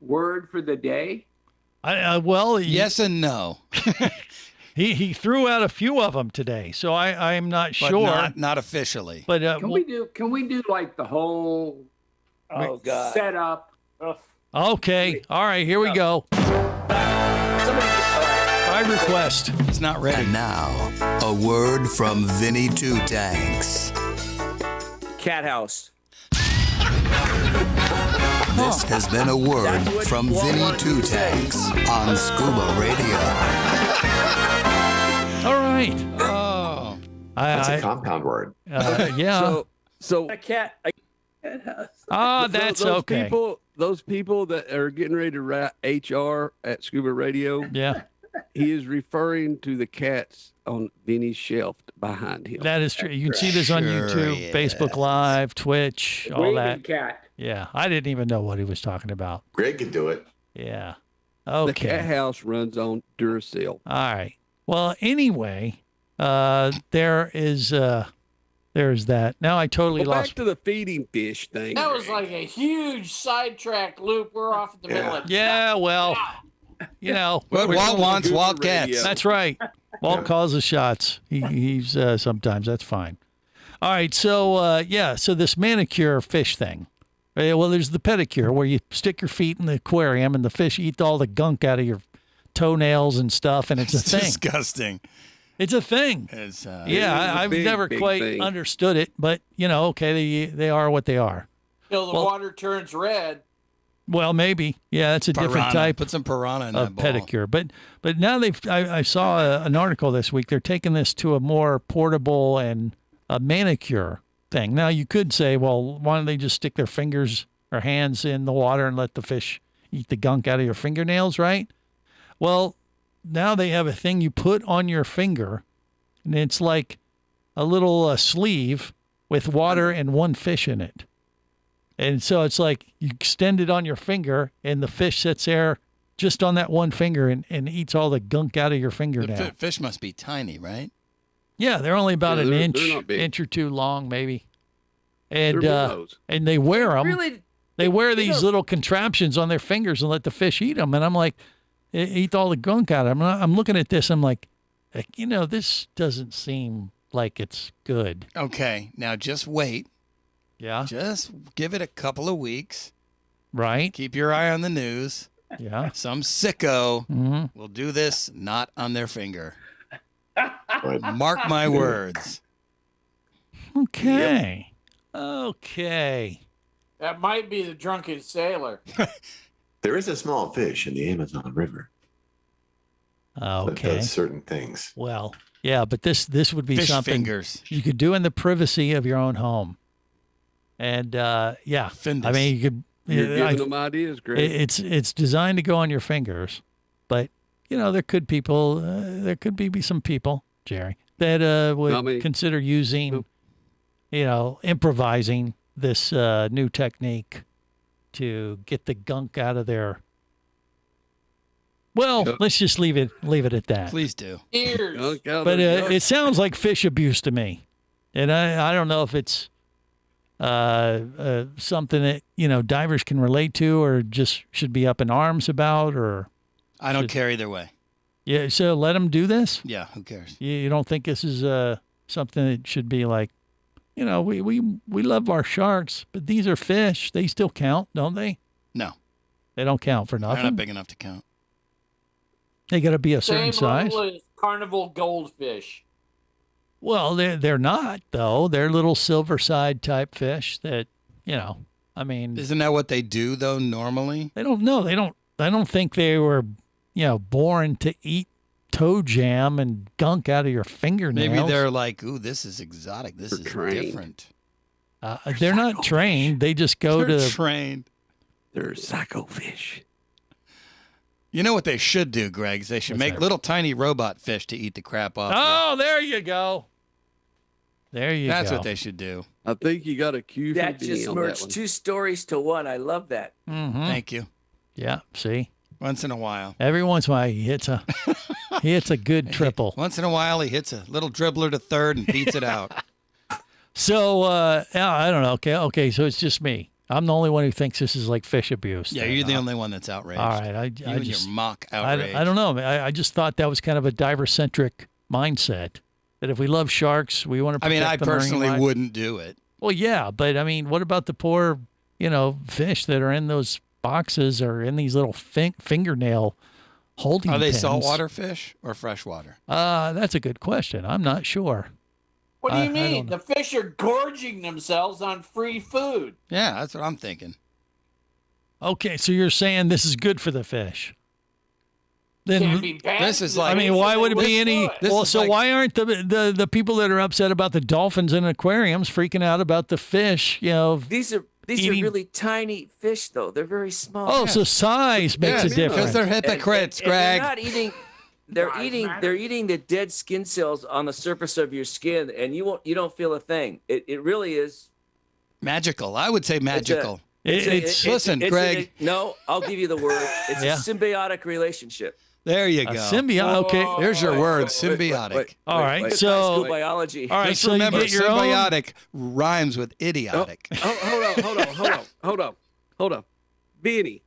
Speaker 15: word for the day?
Speaker 6: Well,
Speaker 5: yes and no.
Speaker 6: He threw out a few of them today, so I'm not
Speaker 5: But
Speaker 6: sure.
Speaker 5: not officially.
Speaker 6: But
Speaker 15: Can we do like the whole setup?
Speaker 6: Okay. All right, here we go. By request.
Speaker 5: It's not ready.
Speaker 20: And now, a word from Vinny Two Tanks.
Speaker 7: Cat house.
Speaker 20: This has been a word from Vinny Two Tanks on Scuba Radio.
Speaker 6: All right.
Speaker 5: Oh,
Speaker 17: that's a compound word.
Speaker 6: Yeah.
Speaker 8: So
Speaker 7: a cat.
Speaker 6: That's
Speaker 8: those
Speaker 6: okay.
Speaker 8: Those people that are getting ready to write HR at Scuba Radio.
Speaker 6: Yeah.
Speaker 8: He is referring to the cats on Vinny's shelf behind him.
Speaker 6: That is true. You can see this on YouTube, Facebook Live, Twitch, all that.
Speaker 15: Cat.
Speaker 6: Yeah. I didn't even know what he was talking about.
Speaker 17: Greg can do it.
Speaker 6: Yeah. Okay.
Speaker 8: The cat house runs on Duracell.
Speaker 6: All right. Well, anyway, there's that. Now I totally lost.
Speaker 8: Back to the feeding fish thing.
Speaker 9: That was like a huge sidetrack loop. We're off at the middle of
Speaker 6: Yeah, well, you know.
Speaker 5: But Walt wants Wildcats.
Speaker 6: That's right. Walt calls the shots. He's sometimes. That's fine. All right. So, so this manicure fish thing. Well, there's the pedicure where you stick your feet in the aquarium and the fish eat all the gunk out of your toenails and stuff, and it's a thing.
Speaker 5: Disgusting.
Speaker 6: It's a thing.
Speaker 5: It's
Speaker 6: I've never quite understood it, but okay, they are what they are.
Speaker 9: Till the water turns red.
Speaker 6: Well, maybe. Yeah, that's a different type.
Speaker 5: Put some piranha in
Speaker 6: of
Speaker 5: that ball.
Speaker 6: pedicure. But now I saw an article this week. They're taking this to a more portable and a manicure thing. Now you could say, well, why don't they just stick their fingers or hands in the water and let the fish eat the gunk out of your fingernails, right? Well, now they have a thing you put on your finger, and it's like a little sleeve with water and one fish in it. And so it's like you extend it on your finger, and the fish sits there just on that one finger and eats all the gunk out of your fingernail.
Speaker 5: The fish must be tiny, right?
Speaker 6: Yeah, they're only about an
Speaker 8: they're
Speaker 6: inch or two long, maybe. And
Speaker 8: They're
Speaker 6: and they wear them.
Speaker 7: Really?
Speaker 6: They wear these little contraptions on their fingers and let the fish eat them. And I'm like, eat all the gunk out of them. I'm looking at this. I'm like, this doesn't seem like it's good.
Speaker 5: Okay, now just wait.
Speaker 6: Yeah.
Speaker 5: Just give it a couple of weeks.
Speaker 6: Right.
Speaker 5: Keep your eye on the news.
Speaker 6: Yeah.
Speaker 5: Some sicko will do this not on their finger. Mark my words.
Speaker 6: Okay. Okay.
Speaker 9: That might be the drunken sailor.
Speaker 17: There is a small fish in the Amazon River.
Speaker 6: Okay.
Speaker 17: That does certain things.
Speaker 6: Well, yeah, but this would be
Speaker 5: Fish
Speaker 6: something
Speaker 5: fingers.
Speaker 6: you could do in the privacy of your own home. And
Speaker 5: Findus.
Speaker 6: I mean, you could.
Speaker 8: You're giving them ideas, Greg.
Speaker 6: It's designed to go on your fingers, but there could be some people, Jerry, that would consider using, improvising this new technique to get the gunk out of their. Well, let's just leave it at that.
Speaker 5: Please do.
Speaker 9: Ears.
Speaker 6: But it sounds like fish abuse to me, and I don't know if it's something that divers can relate to or just should be up in arms about, or
Speaker 5: I don't care either way.
Speaker 6: Yeah, so let them do this.
Speaker 5: Yeah, who cares?
Speaker 6: You don't think this is something that should be like, we love our sharks, but these are fish. They still count, don't they?
Speaker 5: No,
Speaker 6: they don't count for nothing.
Speaker 5: They're not big enough to count.
Speaker 6: They got to be a certain size.
Speaker 9: Same level as carnival goldfish.
Speaker 6: Well, they're not though. They're little silver side type fish that I mean.
Speaker 5: Isn't that what they do though? Normally,
Speaker 6: they don't know. They don't. I don't think they were born to eat toe jam and gunk out of your fingernails.
Speaker 5: Maybe they're like, ooh, this is exotic. This is different.
Speaker 6: They're not trained. They just go
Speaker 5: They're trained.
Speaker 8: They're psycho fish.
Speaker 5: You know what they should do, Greg? Is they should make little tiny robot fish to eat the crap off.
Speaker 6: Oh, there you go.
Speaker 5: That's what they should do.
Speaker 8: I think you got a cue for
Speaker 7: That just merged 2 stories to one. I love that.
Speaker 6: Mm-hmm.
Speaker 5: Thank you.
Speaker 6: Yeah, see?
Speaker 5: Once in a while.
Speaker 6: Every once in a while he hits a good triple.
Speaker 5: Once in a while he hits a little dribbler to third and beats it out.
Speaker 6: So, I don't know. Okay, so it's just me. I'm the only one who thinks this is like fish abuse.
Speaker 5: Yeah, you're the only one that's outraged.
Speaker 6: All right. I
Speaker 5: just, your mock outrage.
Speaker 6: I don't know. I just thought that was kind of a diver-centric mindset. That if we love sharks, we want to protect
Speaker 5: I personally wouldn't do it.
Speaker 6: Well, yeah, but I mean, what about the poor, fish that are in those boxes or in these little fingernail holding
Speaker 5: pens? Are they
Speaker 6: pens?
Speaker 5: saltwater fish or freshwater?
Speaker 6: That's a good question. I'm not sure.
Speaker 9: What do you mean? The fish are gorging themselves on free food.
Speaker 5: Yeah, that's what I'm thinking.
Speaker 6: Okay, so you're saying this is good for the fish. Then
Speaker 9: Can't be bad.
Speaker 5: This is like.
Speaker 6: I mean, why would it be any? Well, so
Speaker 5: like,
Speaker 6: why aren't the people that are upset about the dolphins in aquariums freaking out about the fish? You know,
Speaker 7: These are really tiny fish, though. They're very small.
Speaker 6: Oh, so size makes a difference.
Speaker 5: Because they're hypocrites,
Speaker 7: and
Speaker 5: Greg.
Speaker 7: they're not eating. They're eating the dead skin cells on the surface of your skin, and you don't feel a thing. It really is
Speaker 5: magical. I would say magical.
Speaker 6: Listen,
Speaker 5: Greg.
Speaker 7: No, I'll give you the word. It's a symbiotic relationship.
Speaker 5: There you go.
Speaker 6: Symbiotic. Okay.
Speaker 5: There's your word, symbiotic.
Speaker 6: All right. So
Speaker 7: biology.
Speaker 6: All right.
Speaker 5: Just
Speaker 6: so
Speaker 5: remember,
Speaker 6: you get your
Speaker 5: symbiotic rhymes with idiotic.
Speaker 8: Hold on. Benny,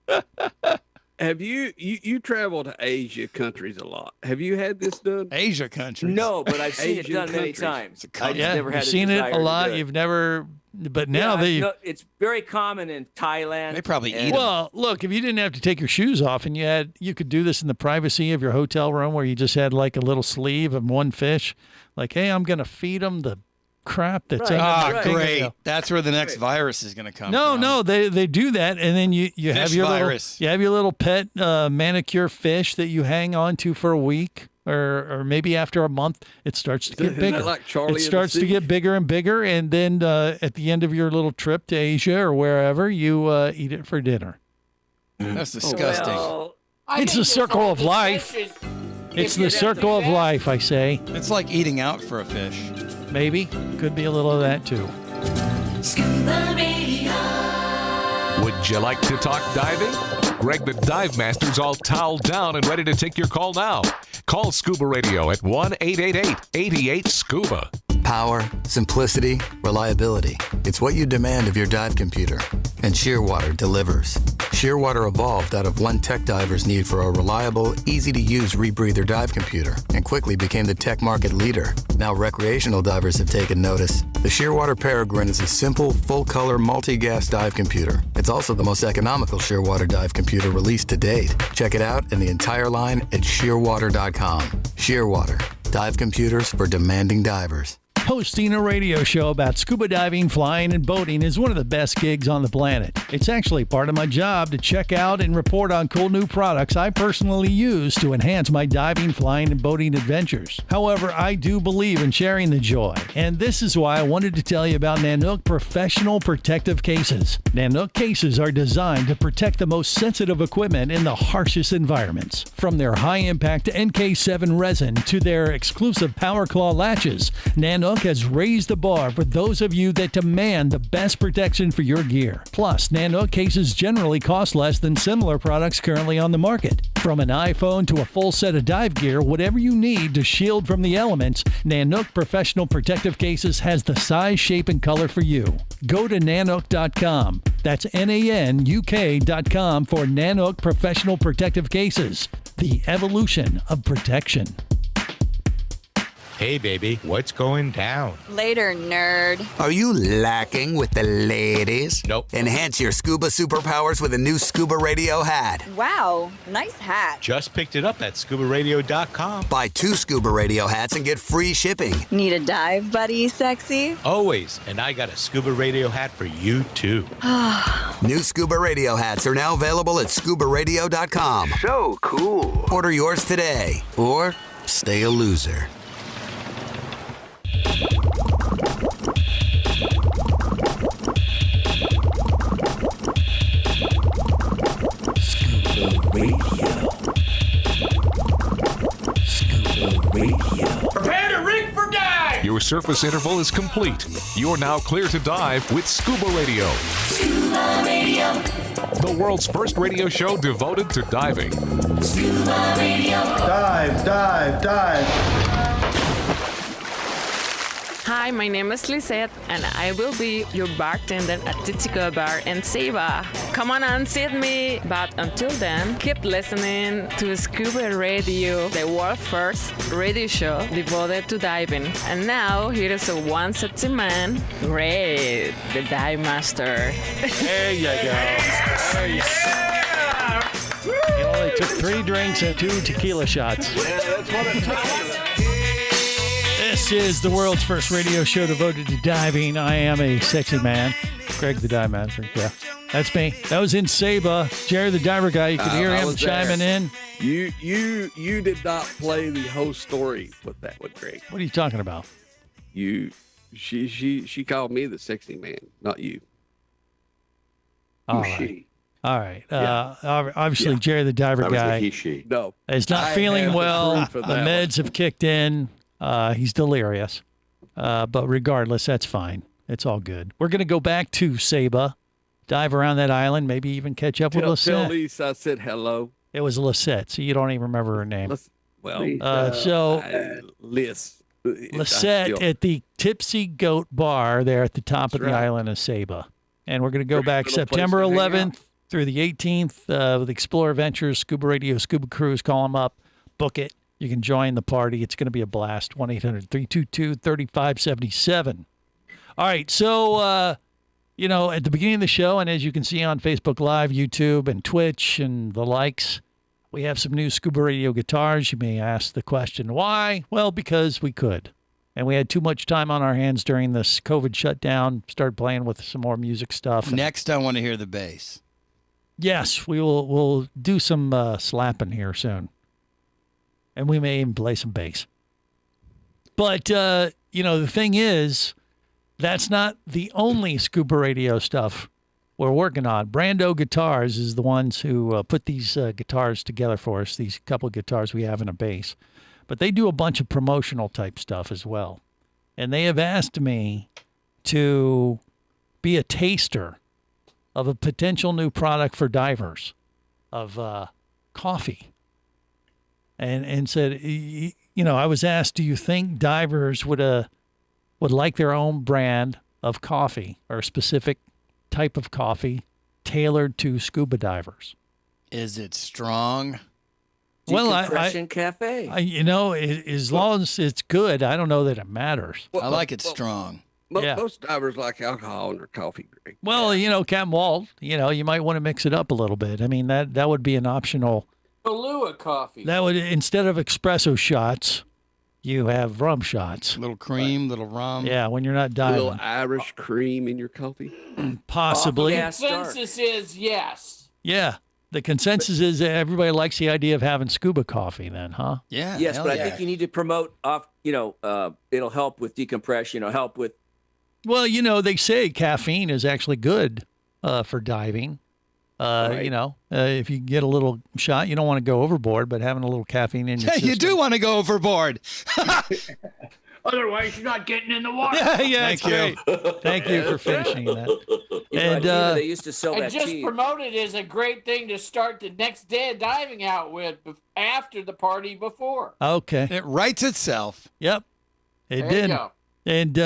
Speaker 8: have you traveled to Asia countries a lot? Have you had this done?
Speaker 5: Asia countries?
Speaker 7: No, but I've seen it done many times. I just never had
Speaker 6: you've seen it a lot. You've never, but now
Speaker 7: it's very common in Thailand.
Speaker 5: They probably eat them.
Speaker 6: Well, look, if you didn't have to take your shoes off and you could do this in the privacy of your hotel room where you just had like a little sleeve of one fish, like, hey, I'm going to feed them the crap that's
Speaker 5: great. That's where the next virus is going to come from.
Speaker 6: No, they do that, and then you have your
Speaker 5: virus.
Speaker 6: little pet manicure fish that you hang on to for a week. Or maybe after a month, it starts to get bigger.
Speaker 8: Like Charlie
Speaker 6: it starts to get bigger and bigger, and then at the end of your little trip to Asia or wherever, you eat it for dinner.
Speaker 5: That's disgusting.
Speaker 7: Well,
Speaker 6: it's the circle of life. It's the circle of life, I say.
Speaker 5: It's like eating out for a fish.
Speaker 6: Maybe. Could be a little of that, too.
Speaker 1: Scuba Radio. Would you like to talk diving? Greg the Dive Master's all toweled down and ready to take your call now. Call Scuba Radio at 1-888-88-SCUBA.
Speaker 16: Power, simplicity, reliability. It's what you demand of your dive computer. And Shearwater delivers. Shearwater evolved out of one tech diver's need for a reliable, easy-to-use rebreather dive computer and quickly became the tech market leader. Now recreational divers have taken notice. The Shearwater Peregrine is a simple, full-color, multi-gas dive computer. It's also the most economical Shearwater dive computer released to date. Check it out and the entire line at shearwater.com. Shearwater, dive computers for demanding divers.
Speaker 6: Hosting a radio show about scuba diving, flying, and boating is one of the best gigs on the planet. It's actually part of my job to check out and report on cool new products I personally use to enhance my diving, flying, and boating adventures. However, I do believe in sharing the joy, and this is why I wanted to tell you about Nanook Professional Protective Cases. Nanook cases are designed to protect the most sensitive equipment in the harshest environments. From their high-impact NK7 resin to their exclusive Power Claw latches, Nanook has raised the bar for those of you that demand the best protection for your gear. Plus, Nanook cases generally cost less than similar products currently on the market. From an iPhone to a full set of dive gear, whatever you need to shield from the elements, Nanook Professional Protective Cases has the size, shape, and color for you. Go to nanook.com. That's NANUK.com for Nanook Professional Protective Cases. The evolution of protection.
Speaker 13: Hey, baby, what's going down?
Speaker 21: Later, nerd.
Speaker 20: Are you lacking with the ladies?
Speaker 13: Nope.
Speaker 20: Enhance your scuba superpowers with a new Scuba Radio hat.
Speaker 21: Wow, nice hat.
Speaker 13: Just picked it up at ScubaRadio.com.
Speaker 20: Buy 2 Scuba Radio hats and get free shipping.
Speaker 21: Need a dive buddy, sexy?
Speaker 13: Always. And I got a Scuba Radio hat for you, too.
Speaker 20: New Scuba Radio hats are now available at ScubaRadio.com.
Speaker 11: So cool.
Speaker 20: Order yours today. Or stay a loser.
Speaker 11: Scuba Radio. Scuba Radio.
Speaker 9: Prepare to rig for dive!
Speaker 1: Your surface interval is complete. You're now clear to dive with Scuba Radio.
Speaker 11: Scuba Radio.
Speaker 1: The world's first radio show devoted to diving.
Speaker 11: Scuba Radio.
Speaker 12: Dive, dive, dive.
Speaker 22: Hi, my name is Lisette, and I will be your bartender at Titico Bar in Seva. Come on and see me, but until then, keep listening to Scuba Radio, the world's first radio show devoted to diving. And now, here is a one sexy man, Ray, the Dive Master.
Speaker 6: There you go. There you go. He only took 3 drinks and 2 tequila shots.
Speaker 8: Yeah, that's what I'm talking about.
Speaker 6: This is the world's first radio show devoted to diving. I am a sexy man, Greg the Dive Master. Yeah. That's me. That was in Saba. Jerry the Diver Guy. You could hear him chiming in.
Speaker 8: You did not play the whole story with that one, Greg.
Speaker 6: What are you talking about?
Speaker 8: She called me the sexy man, not you.
Speaker 6: All right. All right. Obviously, Jerry the Diver Guy is not feeling well. The meds have kicked in. He's delirious. But regardless, that's fine. It's all good. We're going to go back to Saba, dive around that island, maybe even catch up with Lisette.
Speaker 8: Tell Lisa I said hello.
Speaker 6: It was Lisette, so you don't even remember her name. Lisette at the Tipsy Goat Bar there at the top of the island of Saba. And we're going to go back September 11th through the 18th with Explorer Ventures, Scuba Radio, Scuba Cruise. Call them up, book it. You can join the party. It's going to be a blast. 1-800-322-3577. All right, so, at the beginning of the show, and as you can see on Facebook Live, YouTube, and Twitch, and the likes, we have some new Scuba Radio guitars. You may ask the question, why? Well, because we could. And we had too much time on our hands during this COVID shutdown. Started playing with some more music stuff.
Speaker 5: Next, I want to hear the bass.
Speaker 6: Yes, we'll do some slapping here soon. And we may even play some bass. But, the thing is, that's not the only Scuba Radio stuff we're working on. Brando Guitars is the ones who put these guitars together for us, these couple of guitars we have and a bass. But they do a bunch of promotional type stuff as well. And they have asked me to be a taster of a potential new product for divers of coffee. And said, I was asked, do you think divers would like their own brand of coffee or a specific type of coffee tailored to scuba divers?
Speaker 5: Is it strong?
Speaker 7: Decompression Cafe.
Speaker 6: As long as it's good, I don't know that it matters.
Speaker 5: I like it strong.
Speaker 8: Most divers like alcohol in their coffee, Greg.
Speaker 6: Well, Captain Walt, you might want to mix it up a little bit. I mean, that would be an optional.
Speaker 9: Kahlua coffee.
Speaker 6: That would, instead of espresso shots, you have rum shots.
Speaker 5: Little cream, little rum.
Speaker 6: Yeah, when you're not diving.
Speaker 8: A little Irish cream in your coffee?
Speaker 6: Possibly.
Speaker 9: The consensus is yes.
Speaker 6: Yeah. The consensus is that everybody likes the idea of having scuba coffee then, huh?
Speaker 5: Yeah.
Speaker 7: Yes, but I think you need to promote it'll help with decompression, help with.
Speaker 6: Well, they say caffeine is actually good for diving. Right. If you get a little shot, you don't want to go overboard, but having a little caffeine in your system.
Speaker 5: You do want to go overboard.
Speaker 15: Otherwise, you're not getting in the water.
Speaker 6: Yeah, thank you. Thank you for finishing that.
Speaker 7: They used to sell that
Speaker 9: And just
Speaker 7: cheap.
Speaker 9: promote it as a great thing to start the next day of diving out with after the party before.
Speaker 6: Okay.
Speaker 5: It writes itself.
Speaker 6: Yep. It
Speaker 9: There
Speaker 6: did.
Speaker 9: you go.
Speaker 6: And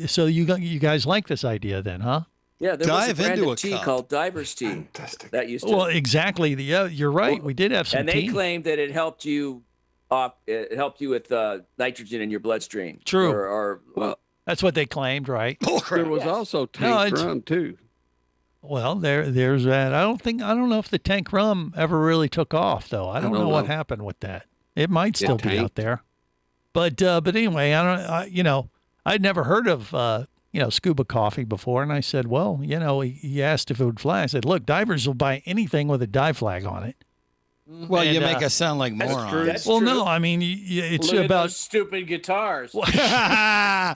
Speaker 6: so you guys like this idea then, huh?
Speaker 7: Yeah, there was a brand
Speaker 5: into
Speaker 7: of
Speaker 5: a
Speaker 7: tea
Speaker 5: cup.
Speaker 7: called Diver's Tea.
Speaker 17: Fantastic.
Speaker 7: That used to.
Speaker 6: Well, exactly. You're right. We did have some
Speaker 7: and they
Speaker 6: tea.
Speaker 7: claimed that it helped you with nitrogen in your bloodstream.
Speaker 6: True. That's what they claimed, right?
Speaker 8: There was also tank rum too.
Speaker 6: Well, there's that. I don't know if the tank rum ever really took off, though. I don't know what happened with that. It might still be out there. But anyway, I'd never heard of scuba coffee before, and I said, well, he asked if it would fly. I said, look, divers will buy anything with a dive flag on it.
Speaker 5: Well, you make us sound like morons.
Speaker 7: That's
Speaker 6: well,
Speaker 7: true.
Speaker 6: no, I mean, it's
Speaker 9: Look at
Speaker 6: about
Speaker 9: those stupid guitars.
Speaker 6: That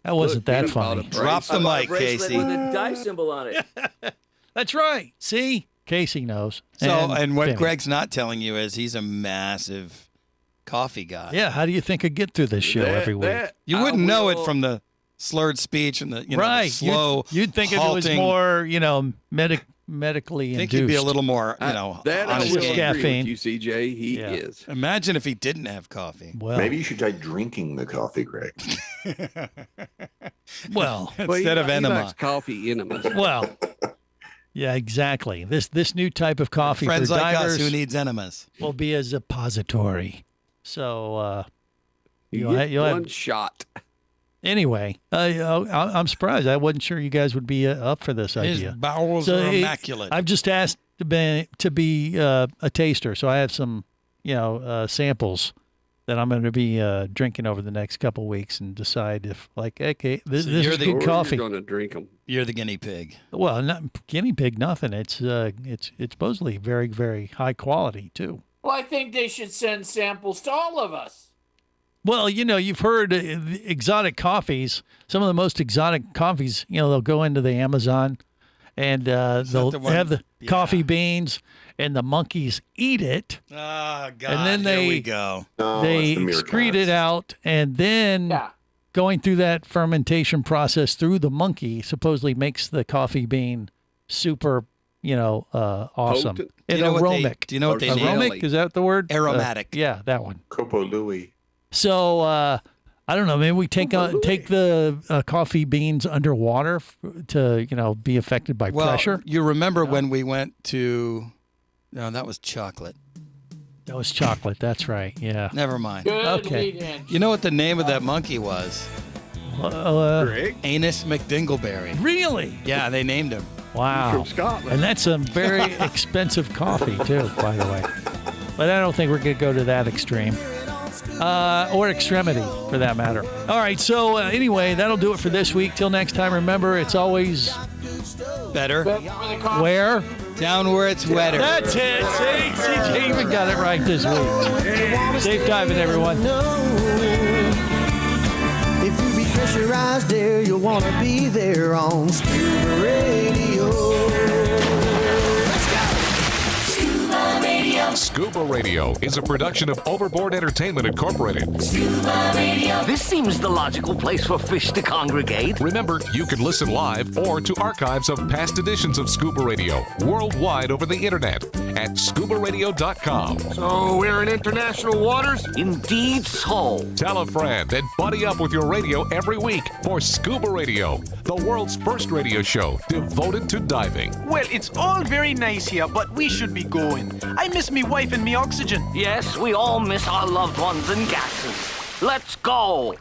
Speaker 6: wasn't that funny.
Speaker 5: Drop the mic, Casey.
Speaker 7: With a dive symbol on it.
Speaker 6: That's right. See? Casey knows.
Speaker 5: So, and what
Speaker 6: Vinny.
Speaker 5: Greg's not telling you is he's a massive coffee guy.
Speaker 6: Yeah, how do you think I'd get through this show every week?
Speaker 5: You wouldn't know it from the slurred speech and the,
Speaker 6: right.
Speaker 5: the slow
Speaker 6: You'd think
Speaker 5: halting.
Speaker 6: it was more, medically
Speaker 5: I think
Speaker 6: induced.
Speaker 5: he'd be a little more,
Speaker 8: that
Speaker 5: on his game.
Speaker 6: caffeine.
Speaker 8: You, CJ, he is.
Speaker 5: Imagine if he didn't have coffee.
Speaker 6: Well,
Speaker 17: Maybe you should try drinking the coffee, Greg.
Speaker 6: well,
Speaker 5: Instead of
Speaker 8: He
Speaker 5: enema.
Speaker 8: likes coffee enemas.
Speaker 6: well, yeah, exactly. This new type of coffee
Speaker 5: Friends
Speaker 6: for
Speaker 5: like
Speaker 6: divers
Speaker 5: us who needs enemas.
Speaker 6: will be a suppository. So
Speaker 8: You get
Speaker 6: you'll
Speaker 8: one
Speaker 6: have,
Speaker 8: shot.
Speaker 6: anyway. I'm surprised. I wasn't sure you guys would be up for this
Speaker 5: His
Speaker 6: idea.
Speaker 5: bowels are immaculate.
Speaker 6: I've just asked to be a taster, so I have some samples that I'm going to be drinking over the next couple weeks and decide if, like, okay, this is
Speaker 8: You're
Speaker 6: good coffee.
Speaker 8: going to drink them.
Speaker 5: You're the guinea pig.
Speaker 6: Well, not guinea pig, nothing. It's supposedly very, very high quality too.
Speaker 9: Well, I think they should send samples to all of us.
Speaker 6: Well, you've heard exotic coffees. Some of the most exotic coffees, they'll go into the Amazon and they'll have the coffee beans, and the monkeys eat it.
Speaker 5: Oh, God,
Speaker 6: and then
Speaker 5: here we go.
Speaker 6: They excrete it out, and then going through that fermentation process through the monkey supposedly makes the coffee bean super, awesome.
Speaker 5: Potent.
Speaker 6: And
Speaker 5: Do you know what they-
Speaker 6: aromatic.
Speaker 5: do you know what they need?
Speaker 6: Aromatic, is that the word?
Speaker 5: Aromatic.
Speaker 6: Yeah, that one.
Speaker 17: Copo Louie.
Speaker 6: So I don't know. Maybe we take the coffee beans underwater to be affected by pressure.
Speaker 5: You remember when we went to? No, that was chocolate.
Speaker 6: That was chocolate. That's right. Yeah.
Speaker 5: Never mind.
Speaker 9: Good
Speaker 6: Okay.
Speaker 9: lead-in.
Speaker 5: You know what the name of that monkey was? Anus McDingleberry.
Speaker 6: Really?
Speaker 5: Yeah, they named him.
Speaker 6: Wow.
Speaker 8: From Scotland.
Speaker 6: And that's some very expensive coffee too, by the way. But I don't think we're going to go to that extreme. Or extremity, for that matter. All right, so anyway, that'll do it for this week. Till next time, remember, it's always
Speaker 5: better.
Speaker 6: Where?
Speaker 5: Down where it's wetter.
Speaker 6: That's it. See, CJ even got it right this week. Safe diving, everyone.
Speaker 11: If you be pressurized there, you'll want to be there on Scuba Radio.
Speaker 1: Scuba Radio. Scuba Radio is a production of Overboard Entertainment Incorporated.
Speaker 11: Scuba Radio.
Speaker 2: This seems the logical place for fish to congregate.
Speaker 1: Remember, you can listen live or to archives of past editions of Scuba Radio worldwide over the internet at ScubaRadio.com.
Speaker 2: So we're in international waters? Indeed so.
Speaker 1: Tell a friend and buddy up with your radio every week for Scuba Radio, the world's first radio show devoted to diving.
Speaker 3: Well, it's all very nice here, but we should be going. I miss me wife and me oxygen.
Speaker 2: Yes, we all miss our loved ones and gases. Let's go.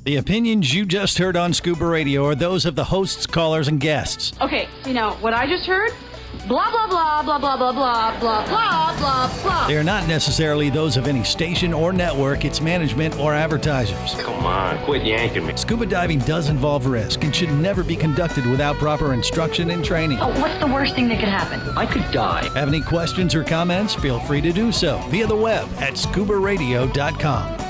Speaker 6: The opinions you just heard on Scuba Radio are those of the hosts, callers, and guests.
Speaker 10: Okay, what I just heard? Blah, blah, blah, blah, blah, blah, blah, blah, blah, blah, blah.
Speaker 6: They are not necessarily those of any station or network, its management, or advertisers.
Speaker 2: Come on, quit yanking me.
Speaker 6: Scuba diving does involve risk and should never be conducted without proper instruction and training.
Speaker 10: Oh, what's the worst thing that could happen?
Speaker 2: I could die.
Speaker 6: Have any questions or comments? Feel free to do so via the web at ScubaRadio.com.